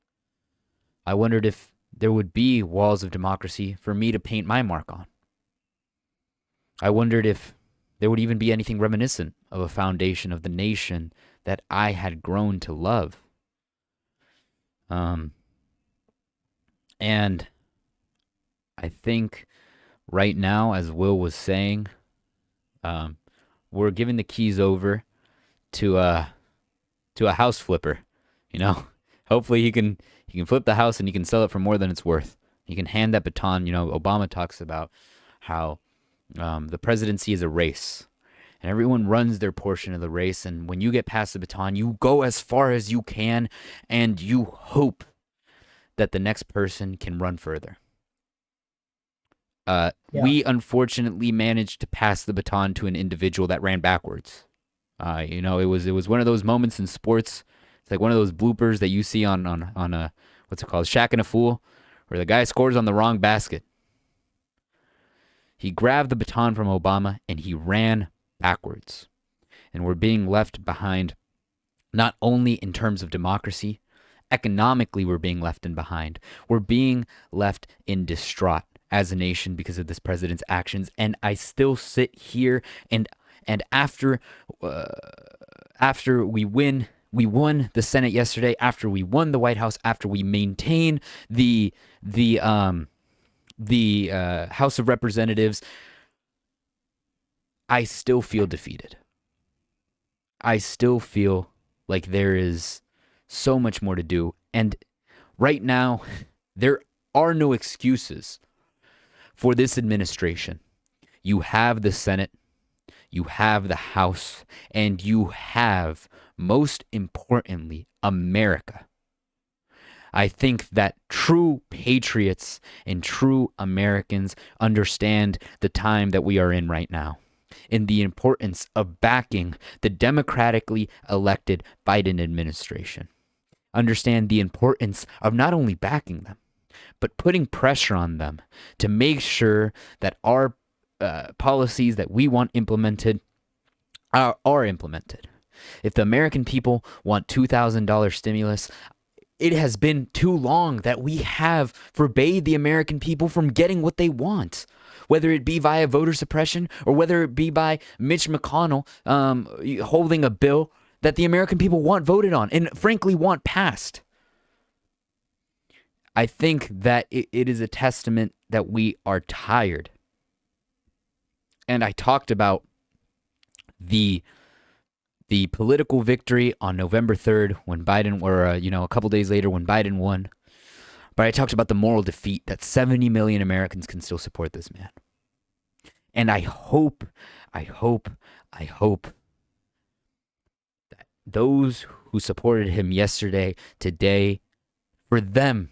S1: I wondered if there would be walls of democracy for me to paint my mark on. I wondered if there would even be anything reminiscent of a foundation of the nation that I had grown to love. And I think right now, as Will was saying, we're giving the keys over to a house flipper. Hopefully he can flip the house and he can sell it for more than it's worth. He can hand that baton. Obama talks about how the presidency is a race, and everyone runs their portion of the race. And when you get past the baton, you go as far as you can, and you hope that the next person can run further. We unfortunately managed to pass the baton to an individual that ran backwards. It was one of those moments in sports. It's like one of those bloopers that you see on a, what's it called, Shaq and a Fool, where the guy scores on the wrong basket. He grabbed the baton from Obama and he ran backwards. And we're being left behind, not only in terms of democracy, economically we're being left in behind. We're being left in distraught as a nation because of this president's actions. And I still sit here and after we won the Senate yesterday, after we won the White House, after we maintain the House of Representatives, I still feel defeated. I still feel like there is so much more to do. And right now, there are no excuses for this administration. You have the Senate, you have the House, and you have, most importantly, America. I think that true patriots and true Americans understand the time that we are in right now and the importance of backing the democratically elected Biden administration. Understand the importance of not only backing them, but putting pressure on them to make sure that our policies that we want implemented are implemented. If the American people want $2,000 stimulus, it has been too long that we have forbade the American people from getting what they want, whether it be via voter suppression or whether it be by Mitch McConnell holding a bill that the American people want voted on and frankly want passed. I think that it is a testament that we are tired. And I talked about the political victory on November 3rd when Biden, or a couple days later when Biden won. But I talked about the moral defeat that 70 million Americans can still support this man. And I hope that those who supported him yesterday, today, for them,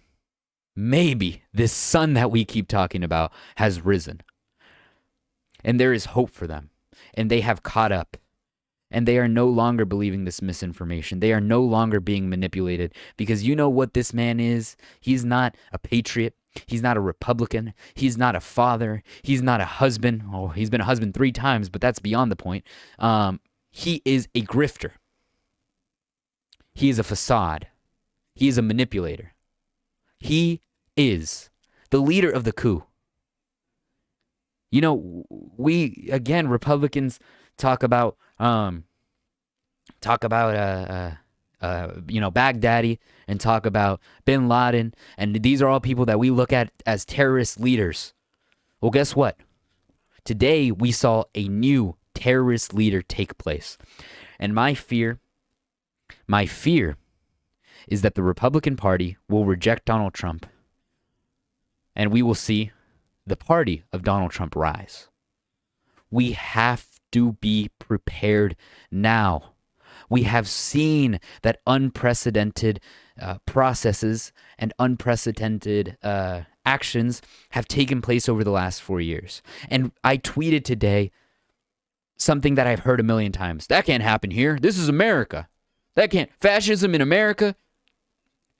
S1: maybe this sun that we keep talking about has risen. And there is hope for them. And they have caught up. And they are no longer believing this misinformation. They are no longer being manipulated. Because you know what this man is? He's not a patriot. He's not a Republican. He's not a father. He's not a husband. Oh, he's been a husband 3 times, but that's beyond the point. He is a grifter. He is a facade. He is a manipulator. He is the leader of the coup. You know, Republicans talk about Baghdadi and talk about bin Laden, and these are all people that we look at as terrorist leaders. Well, guess what? Today we saw a new terrorist leader take place. And my fear is that the Republican Party will reject Donald Trump, and we will see the party of Donald Trump rise. We have to be prepared now. We have seen that unprecedented processes and unprecedented actions have taken place over the last 4 years. And I tweeted today something that I've heard a million times. That can't happen here. This is America. Fascism in America?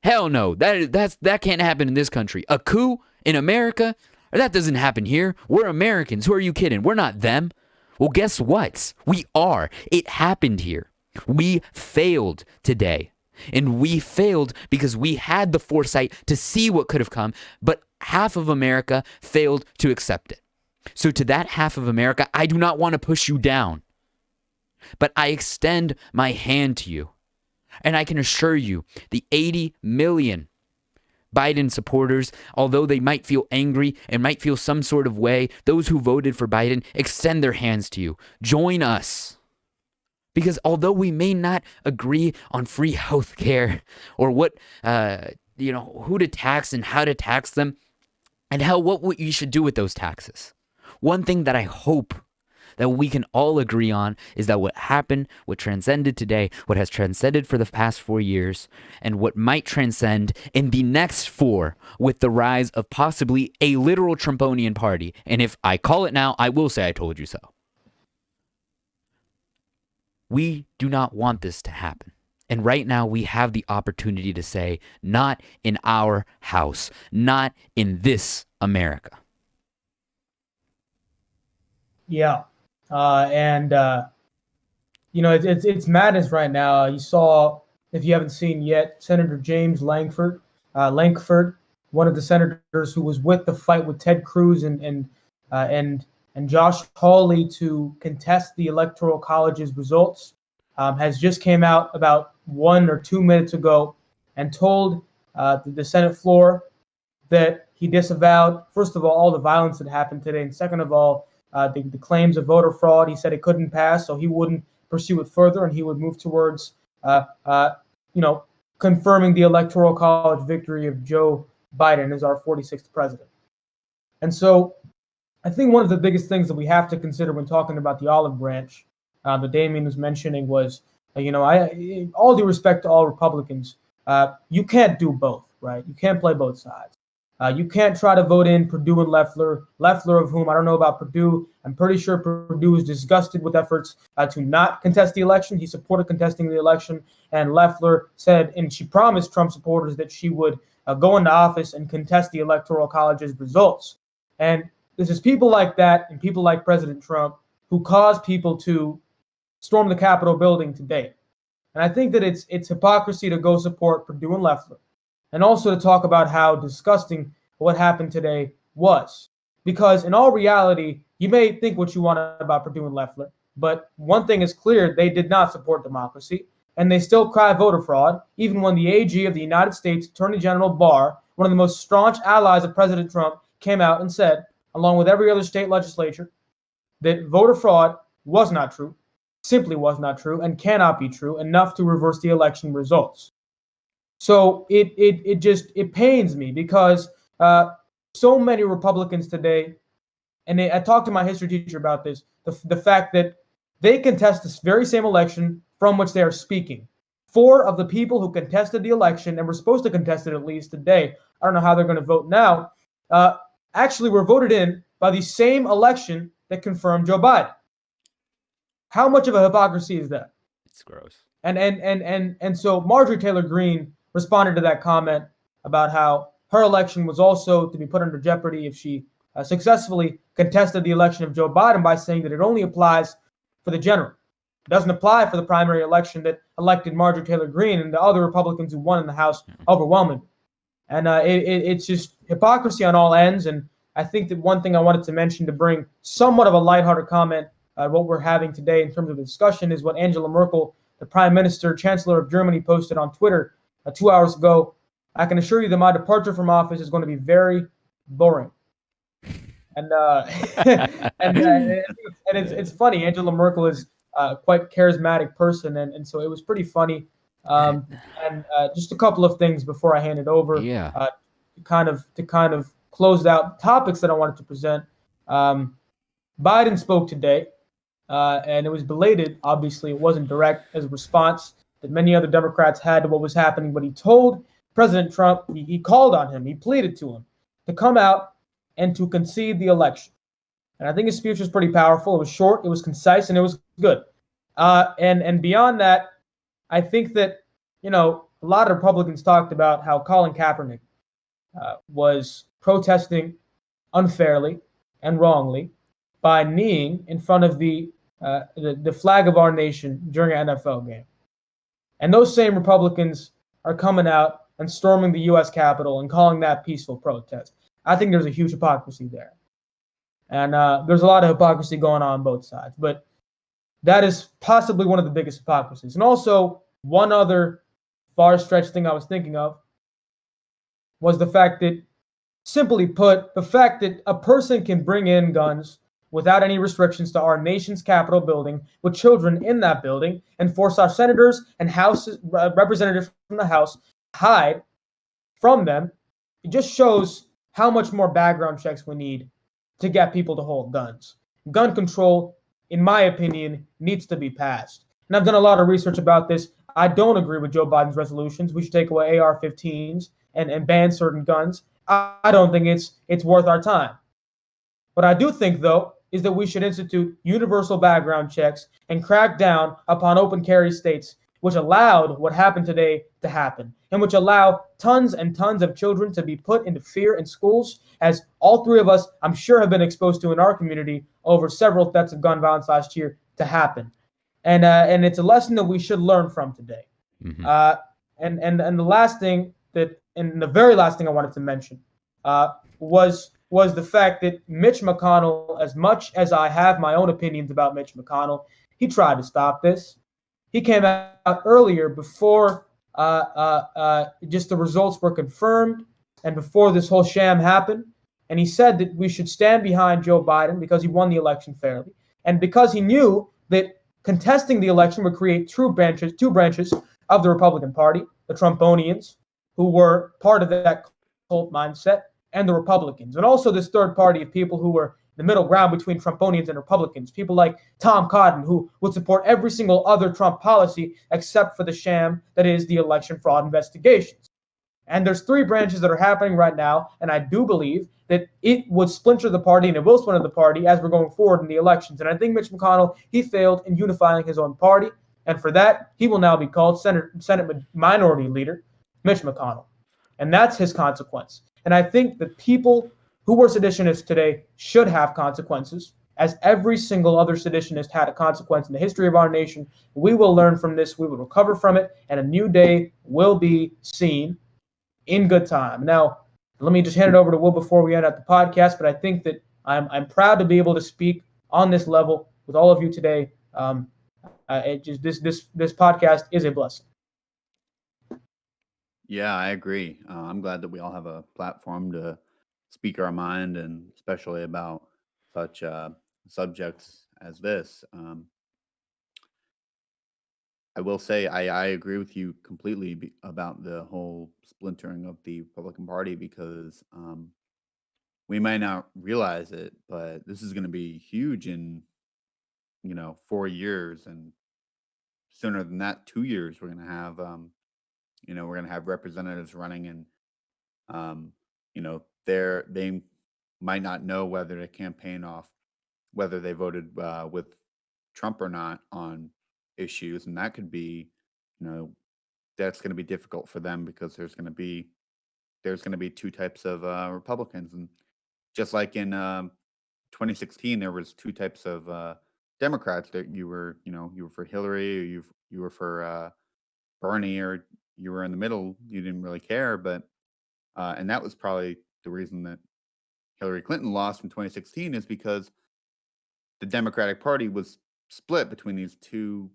S1: Hell no. That can't happen in this country. A coup in America? That doesn't happen here. We're Americans. Who are you kidding? We're not them. Well, guess what? We are. It happened here. We failed today. And we failed because we had the foresight to see what could have come, but half of America failed to accept it. So to that half of America, I do not want to push you down, but I extend my hand to you. And I can assure you, the 80 million Biden supporters, although they might feel angry and might feel some sort of way, those who voted for Biden, extend their hands to you. Join us. Because although we may not agree on free health care or what, who to tax and how to tax them, and what you should do with those taxes. One thing that I hope that we can all agree on is that what happened, what transcended today, what has transcended for the past 4 years, and what might transcend in the next 4 with the rise of possibly a literal Trumponian party. And if I call it now, I will say I told you so. We do not want this to happen. And right now we have the opportunity to say, not in our house, not in this America.
S2: Yeah. It's madness right now. You saw, if you haven't seen yet, Senator James Lankford, one of the senators who was with the fight with Ted Cruz and Josh Hawley to contest the Electoral College's results, has just came out about 1 or 2 minutes ago and told the Senate floor that he disavowed, first of all the violence that happened today, and second of all, the claims of voter fraud. He said it couldn't pass, so he wouldn't pursue it further, and he would move towards, confirming the Electoral College victory of Joe Biden as our 46th president. And so I think one of the biggest things that we have to consider when talking about the olive branch that Damian was mentioning was, all due respect to all Republicans, you can't do both, right? You can't play both sides. You can't try to vote in Perdue and Loeffler, of whom I don't know about Perdue. I'm pretty sure Perdue is disgusted with efforts to not contest the election. He supported contesting the election, and Loeffler said, and she promised Trump supporters that she would go into office and contest the Electoral College's results. And this is people like that and people like President Trump who cause people to storm the Capitol building today. And I think that it's hypocrisy to go support Perdue and Loeffler, and also to talk about how disgusting what happened today was. Because in all reality, you may think what you want about Perdue and Loeffler, but one thing is clear: they did not support democracy, and they still cry voter fraud, even when the AG of the United States Attorney General Barr, one of the most staunch allies of President Trump, came out and said, along with every other state legislature, that voter fraud was not true, simply was not true, and cannot be true enough to reverse the election results. So it pains me because so many Republicans today, and I talked to my history teacher about this, the fact that they contest this very same election from which they are speaking. 4 of the people who contested the election, and were supposed to contest it at least today, I don't know how they're going to vote now, actually were voted in by the same election that confirmed Joe Biden. How much of a hypocrisy is that?
S1: It's gross.
S2: And so Marjorie Taylor Greene responded to that comment about how her election was also to be put under jeopardy if she successfully contested the election of Joe Biden by saying that it only applies for the general. It doesn't apply for the primary election that elected Marjorie Taylor Greene and the other Republicans who won in the House overwhelmingly. And it's just hypocrisy on all ends. And I think that one thing I wanted to mention to bring somewhat of a lighthearted comment what we're having today in terms of the discussion is what Angela Merkel, the Prime Minister, Chancellor of Germany, posted on Twitter 2 hours ago. I can assure you that my departure from office is going to be very boring. And it's funny. Angela Merkel is quite charismatic person, and so it was pretty funny. And just a couple of things before I hand it over.
S1: Yeah.
S2: To kind of close out topics that I wanted to present. Biden spoke today, and it was belated. Obviously, it wasn't direct as a response that many other Democrats had to what was happening. But he told President Trump, he called on him, he pleaded to him to come out and to concede the election. And I think his speech was pretty powerful. It was short, it was concise, and it was good. And beyond that, I think that, a lot of Republicans talked about how Colin Kaepernick was protesting unfairly and wrongly by kneeling in front of the flag of our nation during an NFL game. And those same Republicans are coming out and storming the U.S. Capitol and calling that peaceful protest. I think there's a huge hypocrisy there. And there's a lot of hypocrisy going on both sides. But that is possibly one of the biggest hypocrisies. And also, one other far-stretched thing I was thinking of was the fact that, simply put, the fact that a person can bring in guns without any restrictions to our nation's Capitol building with children in that building and force our senators and House representatives from the House hide from them, it just shows how much more background checks we need to get people to hold guns. Gun control, in my opinion, needs to be passed. And I've done a lot of research about this. I don't agree with Joe Biden's resolutions. We should take away AR-15s and ban certain guns. I don't think it's worth our time. What I do think, though, is that we should institute universal background checks and crack down upon open carry states, which allowed what happened today to happen, and which allow tons and tons of children to be put into fear in schools, as all three of us, I'm sure, have been exposed to in our community over several thefts of gun violence last year to happen. And it's a lesson that we should learn from today.
S1: Mm-hmm.
S2: And the last thing and the very last thing I wanted to mention was the fact that Mitch McConnell, as much as I have my own opinions about Mitch McConnell, he tried to stop this. He came out earlier before just the results were confirmed and before this whole sham happened. And he said that we should stand behind Joe Biden because he won the election fairly. And because he knew that contesting the election would create two branches of the Republican Party, the Trumponians, who were part of that cult mindset, and the Republicans. And also this third party of people who were the middle ground between Trumponians and Republicans, people like Tom Cotton, who would support every single other Trump policy except for the sham that is the election fraud investigations. And there's three branches that are happening right now, and I do believe that it would splinter the party, and it will splinter the party as we're going forward in the elections. And I think Mitch McConnell, he failed in unifying his own party, and for that, he will now be called Senate Minority Leader Mitch McConnell. And that's his consequence. And I think that people who were seditionists today should have consequences, as every single other seditionist had a consequence in the history of our nation. We will learn from this, we will recover from it, and a new day will be seen in good time. Now, let me just hand it over to Will before we end out the podcast, but I think that I'm proud to be able to speak on this level with all of you today. This podcast is a blessing.
S3: Yeah, I agree. I'm glad that we all have a platform to speak our mind, and especially about such subjects as this. I will say I agree with you completely about the whole splintering of the Republican Party, because we might not realize it, but this is going to be huge in 4 years, and sooner than that, 2 years. We're going to have we're going to have representatives running, and they might not know whether to campaign off whether they voted with Trump or not on issues, and that could be, that's going to be difficult for them, because there's going to be there's going to be two types of Republicans, and just like in 2016, there was two types of Democrats that you were for Hillary, or you were for Bernie, or you were in the middle. You didn't really care, but and that was probably the reason that Hillary Clinton lost in 2016, is because the Democratic Party was split between these two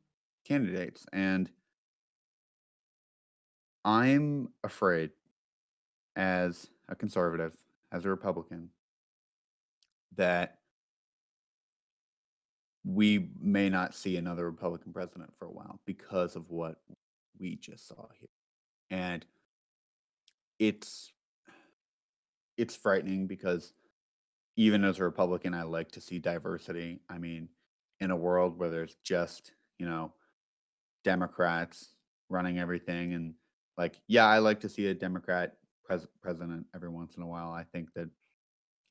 S3: candidates. And I'm afraid, as a conservative, as a Republican, that we may not see another Republican president for a while because of what we just saw here. And it's frightening, because even as a Republican, I like to see diversity. I mean, in a world where there's just, Democrats running everything, and I like to see a Democrat president every once in a while. I think that,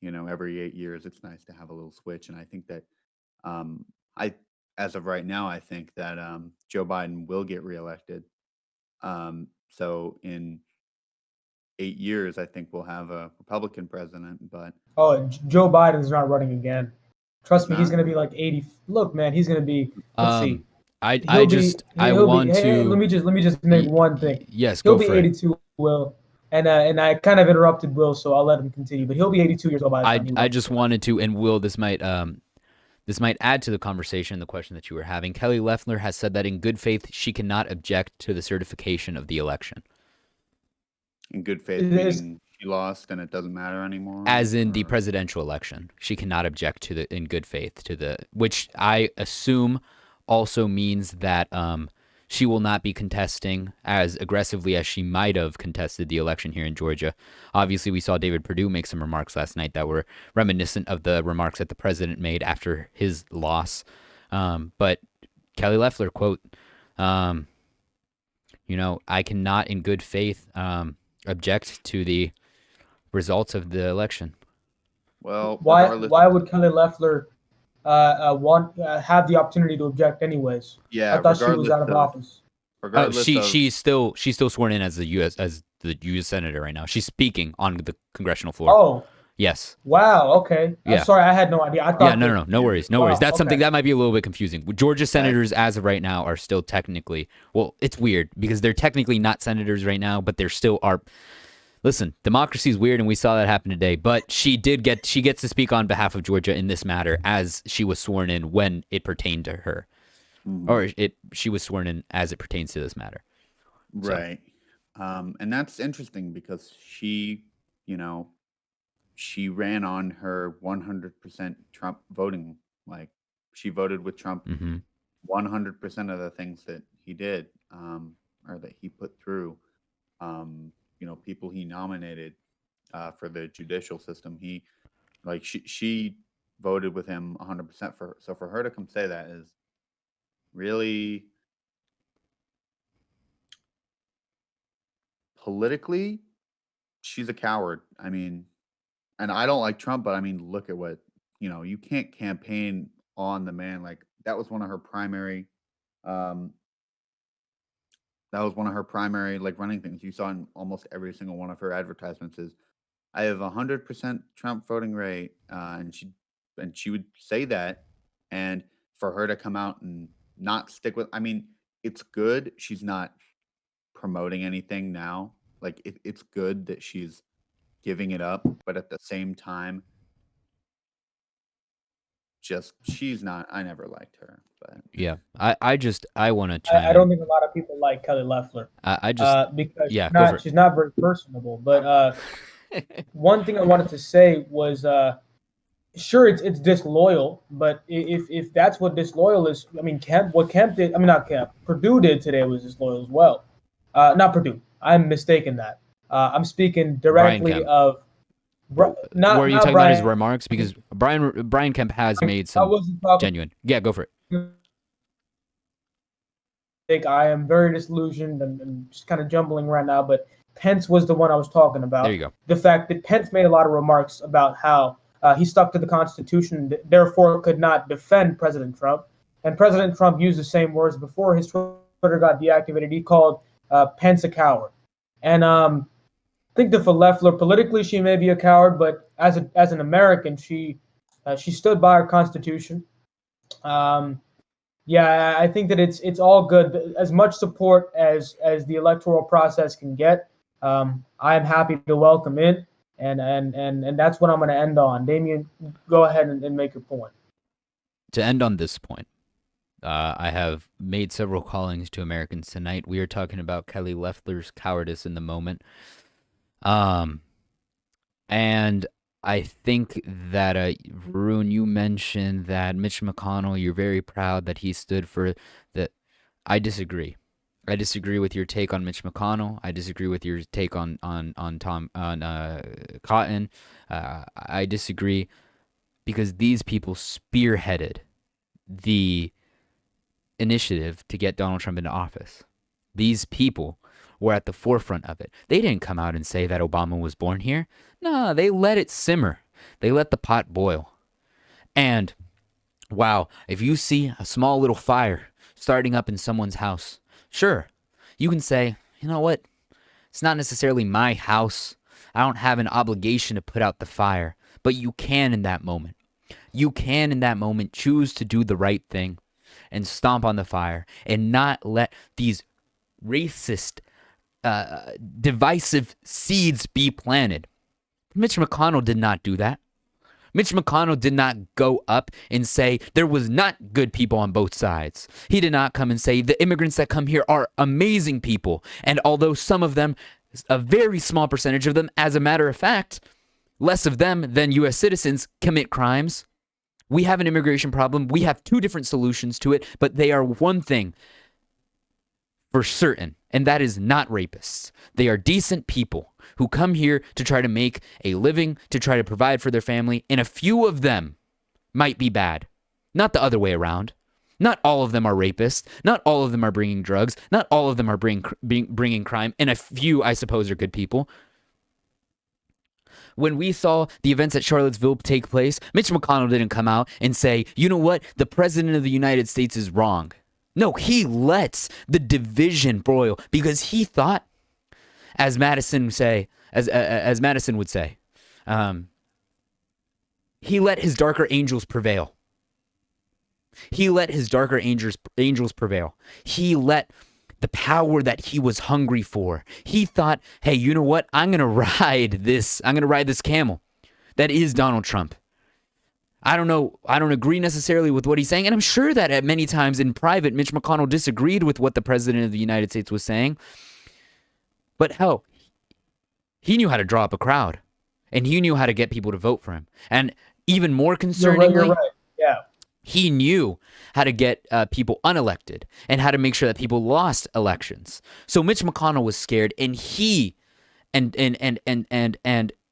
S3: every 8 years, it's nice to have a little switch. And I think that, I, as of right now, I think that Joe Biden will get reelected. So in 8 years, I think we'll have a Republican president. But
S2: Joe Biden's not running again. Trust me, he's
S3: not?
S2: going to be like 80. Look, man, he's going to be. Let's see.
S1: I want to.
S2: Hey, let me just make one thing.
S1: Yes,
S2: he'll
S1: go
S2: be
S1: for it.
S2: 82. Will, and I kind of interrupted Will, so I'll let him continue. But he'll be 82 years old by the time.
S1: I just wanted to, and Will, this might add to the conversation, the question that you were having. Kelly Loeffler has said that in good faith she cannot object to the certification of the election.
S3: In good faith, meaning she lost and it doesn't matter anymore?
S1: As in the presidential election, she cannot object to in good faith which I assume also means that she will not be contesting as aggressively as she might have contested the election here in Georgia. Obviously, we saw David Perdue make some remarks last night that were reminiscent of the remarks that the president made after his loss. But Kelly Loeffler, quote, I cannot in good faith object to the results of the election.
S3: Well,
S2: why would Kelly Loeffler have the opportunity to object anyways?
S3: Yeah,
S2: I thought she was out of office.
S1: She's still sworn in as the U.S. senator right now. She's speaking on the congressional floor.
S2: Oh,
S1: yes.
S2: Wow. Okay.
S1: Yeah.
S2: I'm sorry, I had no idea. I thought.
S1: Yeah. No worries. That's
S2: okay.
S1: something that might be a little bit confusing. Georgia senators, as of right now, are still technically. Well, it's weird because they're technically not senators right now, but they're still are. Listen, democracy is weird, and we saw that happen today. But she gets to speak on behalf of Georgia in this matter, as she was sworn in when it pertained to her, or she was sworn in as it pertains to this matter.
S3: Right, and that's interesting because she ran on her 100% Trump voting. Like, she voted with Trump 100% of the things that he did, or that he put through. People he nominated for the judicial system. She voted with him 100%. So for her to come say that is really politically, she's a coward. I mean, and I don't like Trump, but I mean, look at what, you can't campaign on the man. Like, that was one of her primary running things. You saw in almost every single one of her advertisements is, I have 100% Trump voting rate, and she would say that, and for her to come out and not stick with, I mean, it's good she's not promoting anything now. Like, it's good that she's giving it up, but at the same time, she's not. I never liked her, but
S1: yeah, I want to chime
S2: I don't think a lot of people like Kelly Loeffler. Because she's not very personable. But one thing I wanted to say was, sure, it's disloyal, but if that's what disloyal is, I mean, Purdue did today was disloyal as well. Not Purdue. I'm mistaken that. I'm speaking directly of.
S1: Were you talking about his remarks? Because Brian Kemp has made some genuine. Yeah, go for it.
S2: I am very disillusioned and just kind of jumbling right now, but Pence was the one I was talking about.
S1: There you go.
S2: The fact that Pence made a lot of remarks about how he stuck to the Constitution, therefore could not defend President Trump. And President Trump used the same words before his Twitter got deactivated. He called Pence a coward. And think that for Loeffler, politically, she may be a coward, but as an American, she stood by her Constitution. Yeah, I think that it's all good. As much support as the electoral process can get, I am happy to welcome in, and that's what I'm going to end on. Damian, go ahead and make your point.
S1: To end on this point, I have made several callings to Americans tonight. We are talking about Kelly Loeffler's cowardice in the moment. And I think that, Varoon, you mentioned that Mitch McConnell, you're very proud that he stood for the. I disagree. I disagree with your take on Mitch McConnell. I disagree with your take on Cotton. I disagree because these people spearheaded the initiative to get Donald Trump into office. These people were at the forefront of it. They didn't come out and say that Obama was born here. No, they let it simmer. They let the pot boil. And wow, if you see a small little fire starting up in someone's house, sure, you can say, you know what? It's not necessarily my house. I don't have an obligation to put out the fire. But you can in that moment. You can in that moment choose to do the right thing and stomp on the fire and not let these racist, divisive seeds be planted. Mitch McConnell did not do that. Mitch McConnell did not go up and say there was not good people on both sides. He did not come and say the immigrants that come here are amazing people. And although some of them, a very small percentage of them, as a matter of fact, less of them than U.S. citizens commit crimes. We have an immigration problem. We have two different solutions to it, but they are one thing for certain, and that is not rapists. They are decent people who come here to try to make a living, to try to provide for their family, and a few of them might be bad. Not the other way around. Not all of them are rapists. Not all of them are bringing drugs. Not all of them are bringing crime, and a few, I suppose, are good people. When we saw the events at Charlottesville take place, Mitch McConnell didn't come out and say, you know what, the president of the United States is wrong. No, he lets the division broil because he thought, as Madison would say, he let his darker angels prevail. He let his darker angels prevail. He let the power that he was hungry for. He thought, hey, you know what? I'm going to ride this camel. That is Donald Trump. I don't know. I don't agree necessarily with what he's saying. And I'm sure that at many times in private, Mitch McConnell disagreed with what the president of the United States was saying. But hell, he knew how to draw up a crowd. And he knew how to get people to vote for him. And even more concerningly,
S2: You're right. Yeah.
S1: He knew how to get people unelected and how to make sure that people lost elections. So Mitch McConnell was scared, and he and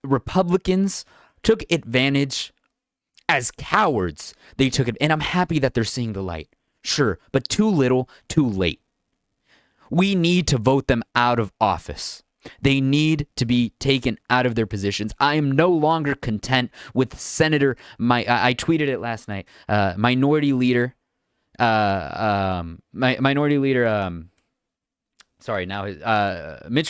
S1: Republicans took advantage as cowards. They took it, and I'm happy that they're seeing the light. Sure, but too little, too late. We need to vote them out of office. They need to be taken out of their positions. I am no longer content with I tweeted it last night. Minority Leader. Mitch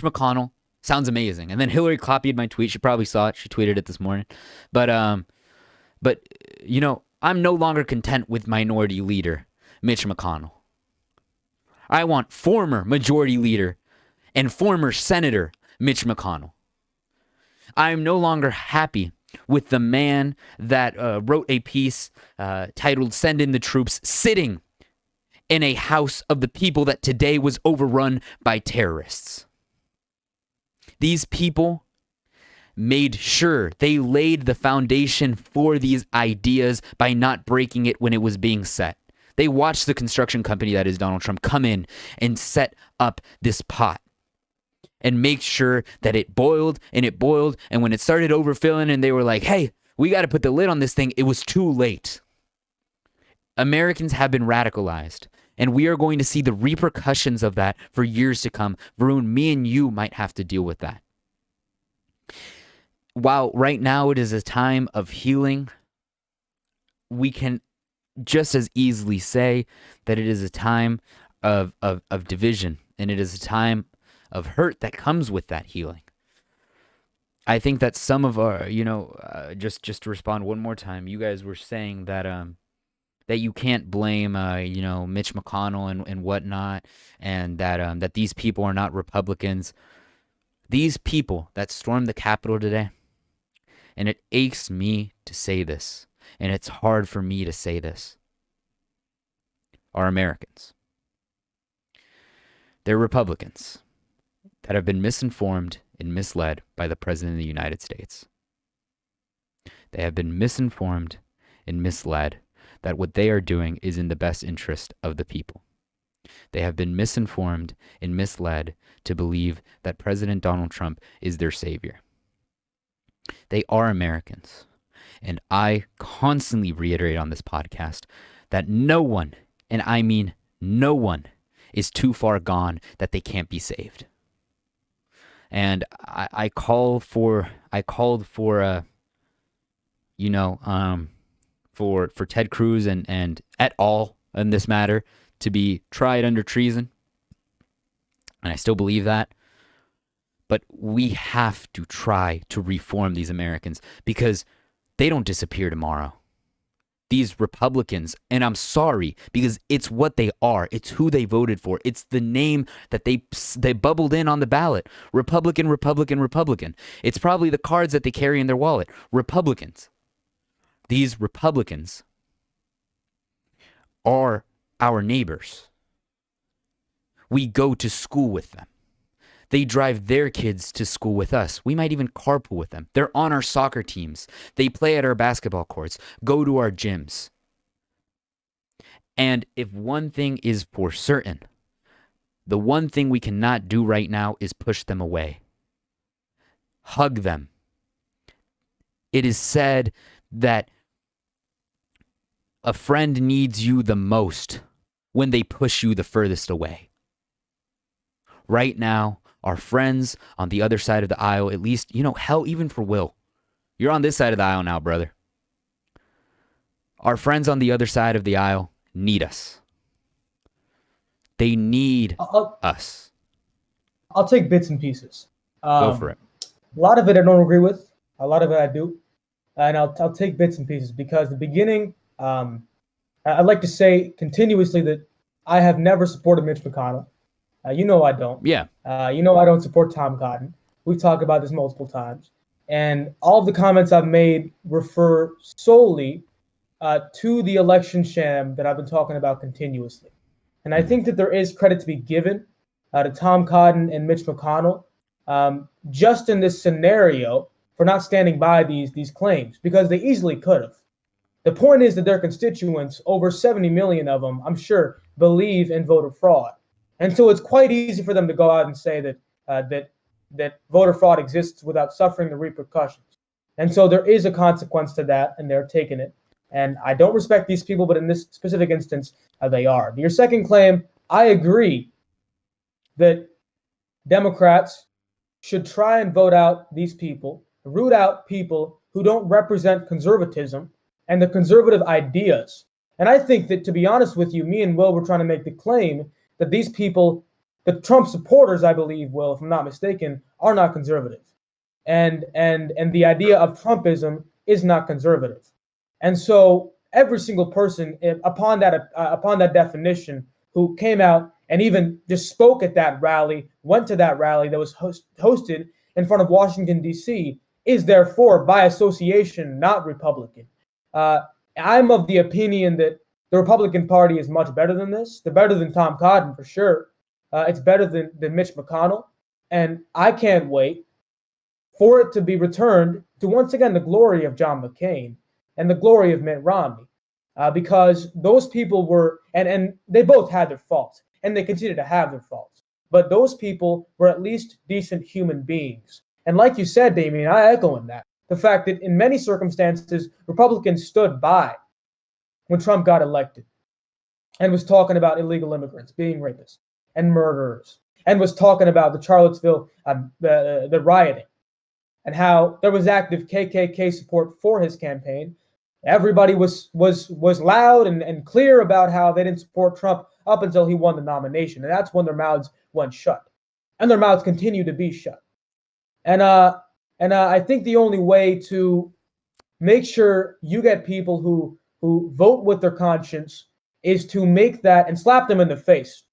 S1: McConnell sounds amazing. And then Hillary copied my tweet. She probably saw it. She tweeted it this morning. But you know, I'm no longer content with Minority Leader Mitch McConnell. I want former Majority Leader and former Senator Mitch McConnell. I am no longer happy with the man that wrote a piece titled "Send in the Troops," sitting in a house of the people that today was overrun by terrorists. These people made sure they laid the foundation for these ideas by not breaking it when it was being set. They watched the construction company that is Donald Trump come in and set up this pot and make sure that it boiled and it boiled. And when it started overfilling and they were like, hey, we got to put the lid on this thing, it was too late. Americans have been radicalized, and we are going to see the repercussions of that for years to come. Varoon, me and you might have to deal with that. While right now it is a time of healing, we can just as easily say that it is a time of division, and it is a time of hurt that comes with that healing. I think that some of our, just to respond one more time, you guys were saying that that you can't blame, Mitch McConnell and whatnot, and that that these people are not Republicans. These people that stormed the Capitol today, and it aches me to say this, and it's hard for me to say this, are Americans. They're Republicans that have been misinformed and misled by the President of the United States. They have been misinformed and misled that what they are doing is in the best interest of the people. They have been misinformed and misled to believe that President Donald Trump is their savior. They are Americans. And I constantly reiterate on this podcast that no one, and I mean no one, is too far gone that they can't be saved. And I called for Ted Cruz and et al. In this matter to be tried under treason. And I still believe that. But we have to try to reform these Americans because they don't disappear tomorrow. These Republicans, and I'm sorry, because it's what they are. It's who they voted for. It's the name that they bubbled in on the ballot. Republican, Republican, Republican. It's probably the cards that they carry in their wallet. Republicans. These Republicans are our neighbors. We go to school with them. They drive their kids to school with us. We might even carpool with them. They're on our soccer teams. They play at our basketball courts, go to our gyms. And if one thing is for certain, the one thing we cannot do right now is push them away. Hug them. It is said that a friend needs you the most when they push you the furthest away. Right now, our friends on the other side of the aisle, at least, hell, even for Will. You're on this side of the aisle now, brother. Our friends on the other side of the aisle need us. They need us.
S2: I'll take bits and pieces.
S1: Go for it.
S2: A lot of it I don't agree with. A lot of it I do. And I'll take bits and pieces because the beginning, I'd like to say continuously that I have never supported Mitch McConnell. I don't.
S1: Yeah.
S2: I don't support Tom Cotton. We've talked about this multiple times. And all of the comments I've made refer solely to the election sham that I've been talking about continuously. And I think that there is credit to be given to Tom Cotton and Mitch McConnell just in this scenario for not standing by these claims because they easily could have. The point is that their constituents, over 70 million of them, I'm sure, believe in voter fraud. And so it's quite easy for them to go out and say that voter fraud exists without suffering the repercussions. And so there is a consequence to that, and they're taking it. And I don't respect these people, but in this specific instance, they are. Your second claim, I agree that Democrats should try and vote out these people, root out people who don't represent conservatism and the conservative ideas. And I think that, to be honest with you, me and Will were trying to make the claim that these people, the Trump supporters, I believe, Will, if I'm not mistaken, are not conservative. And the idea of Trumpism is not conservative. And so every single person upon that definition who came out and even just spoke at that rally, went to that rally that was hosted in front of Washington, D.C., is therefore, by association, not Republican. I'm of the opinion that the Republican Party is much better than this. They're better than Tom Cotton, for sure. It's better than Mitch McConnell. And I can't wait for it to be returned to, once again, the glory of John McCain and the glory of Mitt Romney. Because those people were, and they both had their faults, and they continue to have their faults. But those people were at least decent human beings. And like you said, Damian, I echo in that. The fact that in many circumstances, Republicans stood by when Trump got elected and was talking about illegal immigrants being rapists and murderers and was talking about the Charlottesville, the rioting and how there was active KKK support for his campaign. Everybody was loud and clear about how they didn't support Trump up until he won the nomination. And that's when their mouths went shut. And their mouths continue to be shut. And And I think the only way to make sure you get people who vote with their conscience is to make that and slap them in the face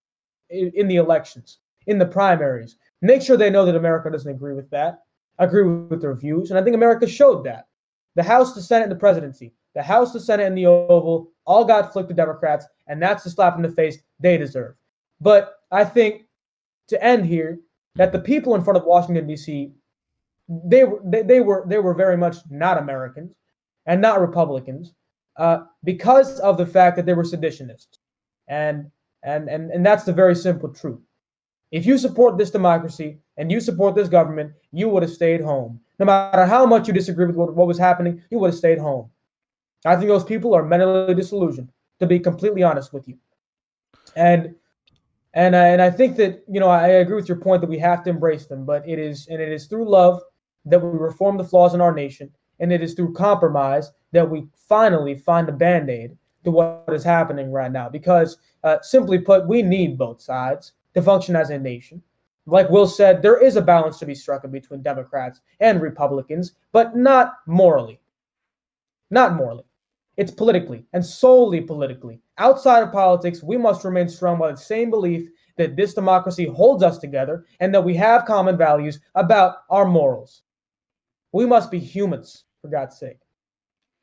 S2: in the elections, in the primaries. Make sure they know that America doesn't agree with that, agree with their views. And I think America showed that. The House, the Senate, and the presidency. The House, the Senate, and the Oval all got flicked to Democrats, and that's the slap in the face they deserve. But I think, to end here, that the people in front of Washington, D.C., they were very much not Americans and not Republicans because of the fact that they were seditionists. And that's the very simple truth. If you support this democracy and you support this government, you would have stayed home. No matter how much you disagree with what was happening, you would have stayed home. I think those people are mentally disillusioned, to be completely honest with you. And I think that, I agree with your point that we have to embrace them, but it is through love that we reform the flaws in our nation, and it is through compromise that we finally find a Band-Aid to what is happening right now. Because simply put, we need both sides to function as a nation. Like Will said, there is a balance to be struck between Democrats and Republicans, but not morally. Not morally. It's politically, and solely politically. Outside of politics, we must remain strong by the same belief that this democracy holds us together and that we have common values about our morals. We must be humans, for God's sake.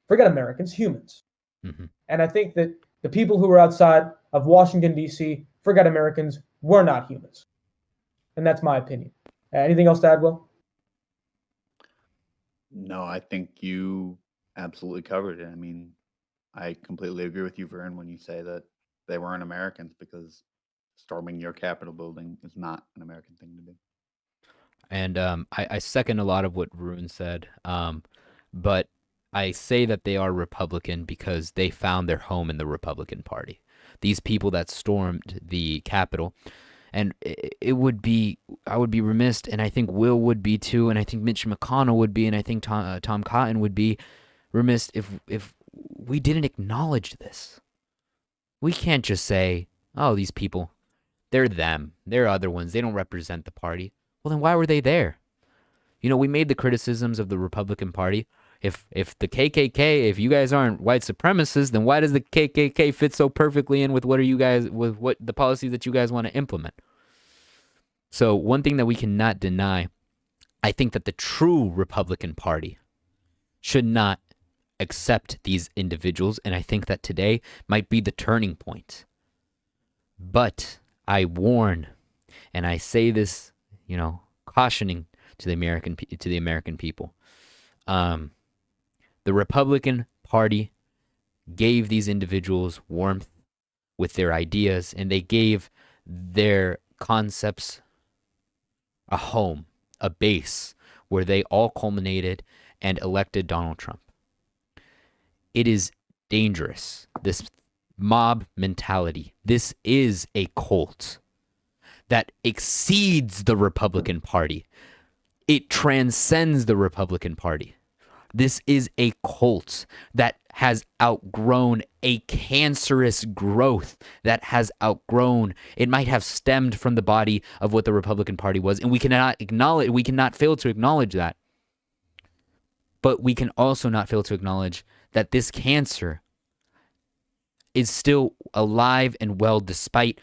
S2: Forget Americans, humans. Mm-hmm. And I think that the people who are outside of Washington, D.C., forget Americans, we're not humans. And that's my opinion. Anything else to add, Will?
S3: No, I think you absolutely covered it. I mean, I completely agree with you, Vern, when you say that they weren't Americans, because storming your Capitol building is not an American thing to do.
S1: And I second a lot of what Varoon said, but I say that they are Republican because they found their home in the Republican Party. These people that stormed the Capitol, and I would be remiss, and I think Will would be too, and I think Mitch McConnell would be, and I think Tom Cotton would be remiss if we didn't acknowledge this. We can't just say, oh, these people, they're them. They're other ones. They don't represent the party. Well, then why were they there? We made the criticisms of the Republican Party. If the KKK, if you guys aren't white supremacists, then why does the KKK fit so perfectly in with what the policies that you guys want to implement? So one thing that we cannot deny, I think that the true Republican Party should not accept these individuals, and I think that today might be the turning point. But I warn, and I say this, cautioning to the American people. The Republican Party gave these individuals warmth with their ideas, and they gave their concepts a home, a base, where they all culminated and elected Donald Trump. It is dangerous, this mob mentality. This is a cult that exceeds the Republican Party. It transcends the Republican Party. This is a cult that has outgrown a cancerous growth, that has outgrown, it might have stemmed from the body of what the Republican Party was, and we cannot fail to acknowledge that. But we can also not fail to acknowledge that this cancer is still alive and well, despite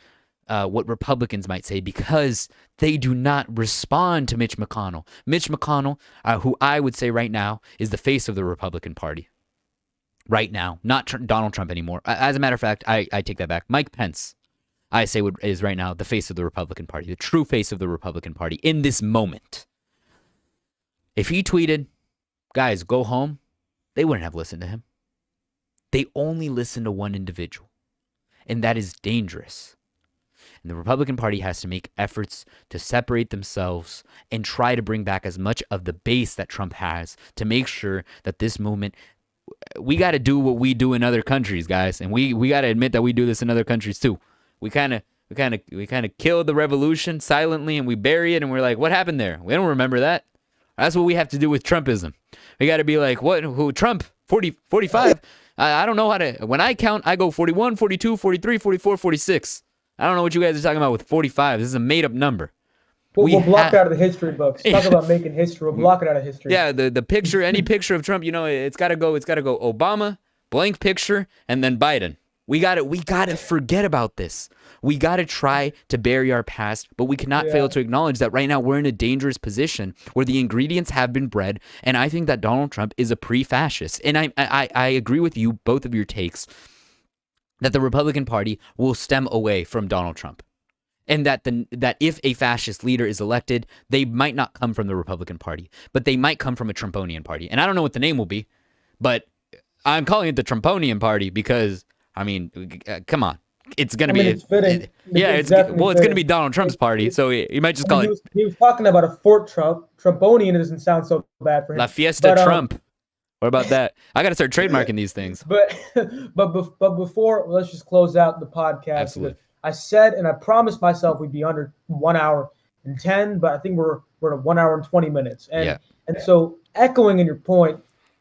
S1: what Republicans might say, because they do not respond to Mitch McConnell. Mitch McConnell, who I would say right now is the face of the Republican Party. Right now, not Donald Trump anymore. As a matter of fact, I take that back. Mike Pence, I say, is right now the face of the Republican Party, the true face of the Republican Party in this moment. If he tweeted, guys, go home, they wouldn't have listened to him. They only listen to one individual, and that is dangerous. And the Republican Party has to make efforts to separate themselves and try to bring back as much of the base that Trump has to make sure that this movement, we got to do what we do in other countries, guys. And we got to admit that we do this in other countries too. We kind of killed the revolution silently, and we bury it, and we're like, what happened there? We don't remember that. That's what we have to do with Trumpism. We got to be like, what? Who? Trump? 45? I don't know how to, when I count, I go 41, 42, 43, 44, 46. I don't know what you guys are talking about with 45. This is a made-up number.
S2: We'll block it out of the history books. Talk about making history. We'll block it out of history.
S1: Yeah, the picture, any picture of Trump, it's gotta go Obama, blank picture, and then Biden. We gotta forget about this. We gotta try to bury our past, but we cannot fail to acknowledge that right now we're in a dangerous position where the ingredients have been bred, and I think that Donald Trump is a pre-fascist. And I agree with you, both of your takes, that the Republican Party will stem away from Donald Trump. And that if a fascist leader is elected, they might not come from the Republican Party, but they might come from a Trumponian party. And I don't know what the name will be, but I'm calling it the Trumponian party because, come on. It's going to be...
S2: It's fitting.
S1: It's going to be Donald Trump's party, so you might just call it...
S2: He was talking about a Fort Trump. Trumponian doesn't sound so bad for him.
S1: La Fiesta Trump. What about that? I got to start trademarking these things.
S2: But before, let's just close out the podcast.
S1: Absolutely.
S2: I said, and I promised myself we'd be under 1 hour and 10, but I think we're at 1 hour and 20 minutes. And so echoing in your point,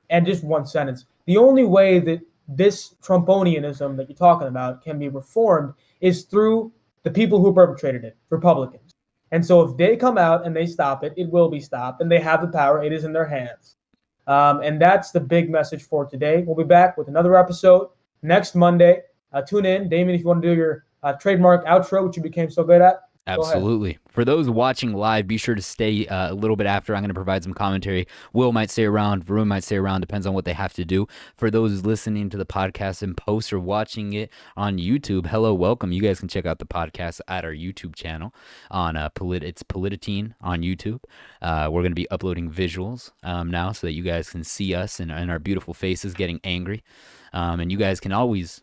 S2: and just one sentence, the only way that this Trumponianism that you're talking about can be reformed is through the people who perpetrated it, Republicans. And so if they come out and they stop it, it will be stopped, and they have the power. It is in their hands. And that's the big message for today. We'll be back with another episode next Monday. Tune in. Damian, if you want to do your trademark outro, which you became so good at.
S1: Absolutely. For those watching live, be sure to stay a little bit after. I'm going to provide some commentary. Will might stay around. Varoon might stay around. Depends on what they have to do. For those listening to the podcast in post or watching it on YouTube, hello, welcome. You guys can check out the podcast at our YouTube channel on it's Polititeen on YouTube. We're going to be uploading visuals now so that you guys can see us and our beautiful faces getting angry. And you guys can always,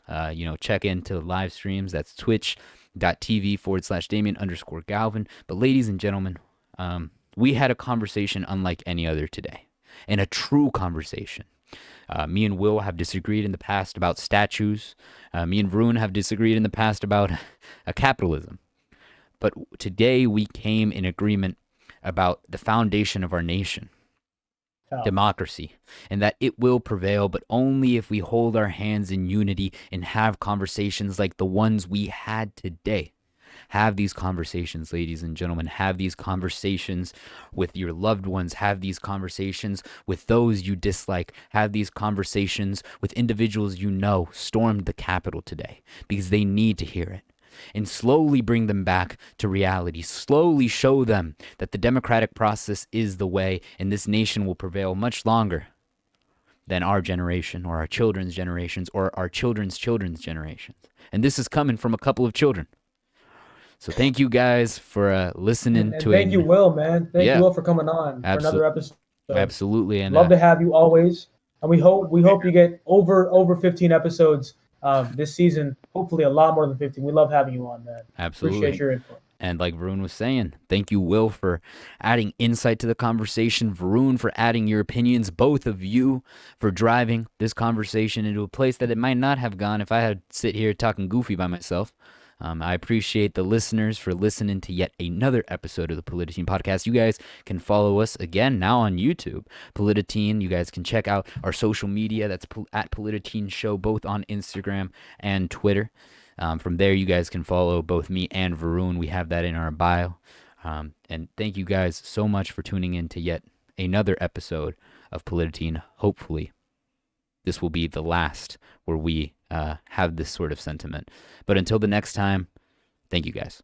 S1: check into live streams. That's twitch.tv/Damian_Galvin. But ladies and gentlemen, we had a conversation unlike any other today, and a true conversation. Me and Will have disagreed in the past about statues. Me and Varoon have disagreed in the past about capitalism. But today we came in agreement about the foundation of our nation. Democracy, and that it will prevail, but only if we hold our hands in unity and have conversations like the ones we had today. Have these conversations, ladies and gentlemen. Have these conversations with your loved ones. Have these conversations with those you dislike. Have these conversations with individuals stormed the Capitol today, because they need to hear it. And slowly bring them back to reality. Slowly show them that the democratic process is the way, and this nation will prevail much longer than our generation or our children's generations or our children's children's generations. And this is coming from a couple of children. So thank you guys for listening to it.
S2: Thank you, Will, man. Thank you, Will, for coming on for another episode.
S1: Absolutely. And
S2: love to have you always. And we hope you get over 15 episodes this season, hopefully a lot more than 15. We love having you on, man.
S1: Absolutely.
S2: Appreciate your input.
S1: And like Varoon was saying, thank you, Will, for adding insight to the conversation. Varoon for adding your opinions. Both of you for driving this conversation into a place that it might not have gone if I had to sit here talking goofy by myself. I appreciate the listeners for listening to yet another episode of the Polititeen podcast. You guys can follow us again now on YouTube, Polititeen. You guys can check out our social media. That's at Polititeen Show, both on Instagram and Twitter. From there, you guys can follow both me and Varoon. We have that in our bio. And thank you guys so much for tuning in to yet another episode of Polititeen. Hopefully, this will be the last where we have this sort of sentiment. But until the next time, thank you guys.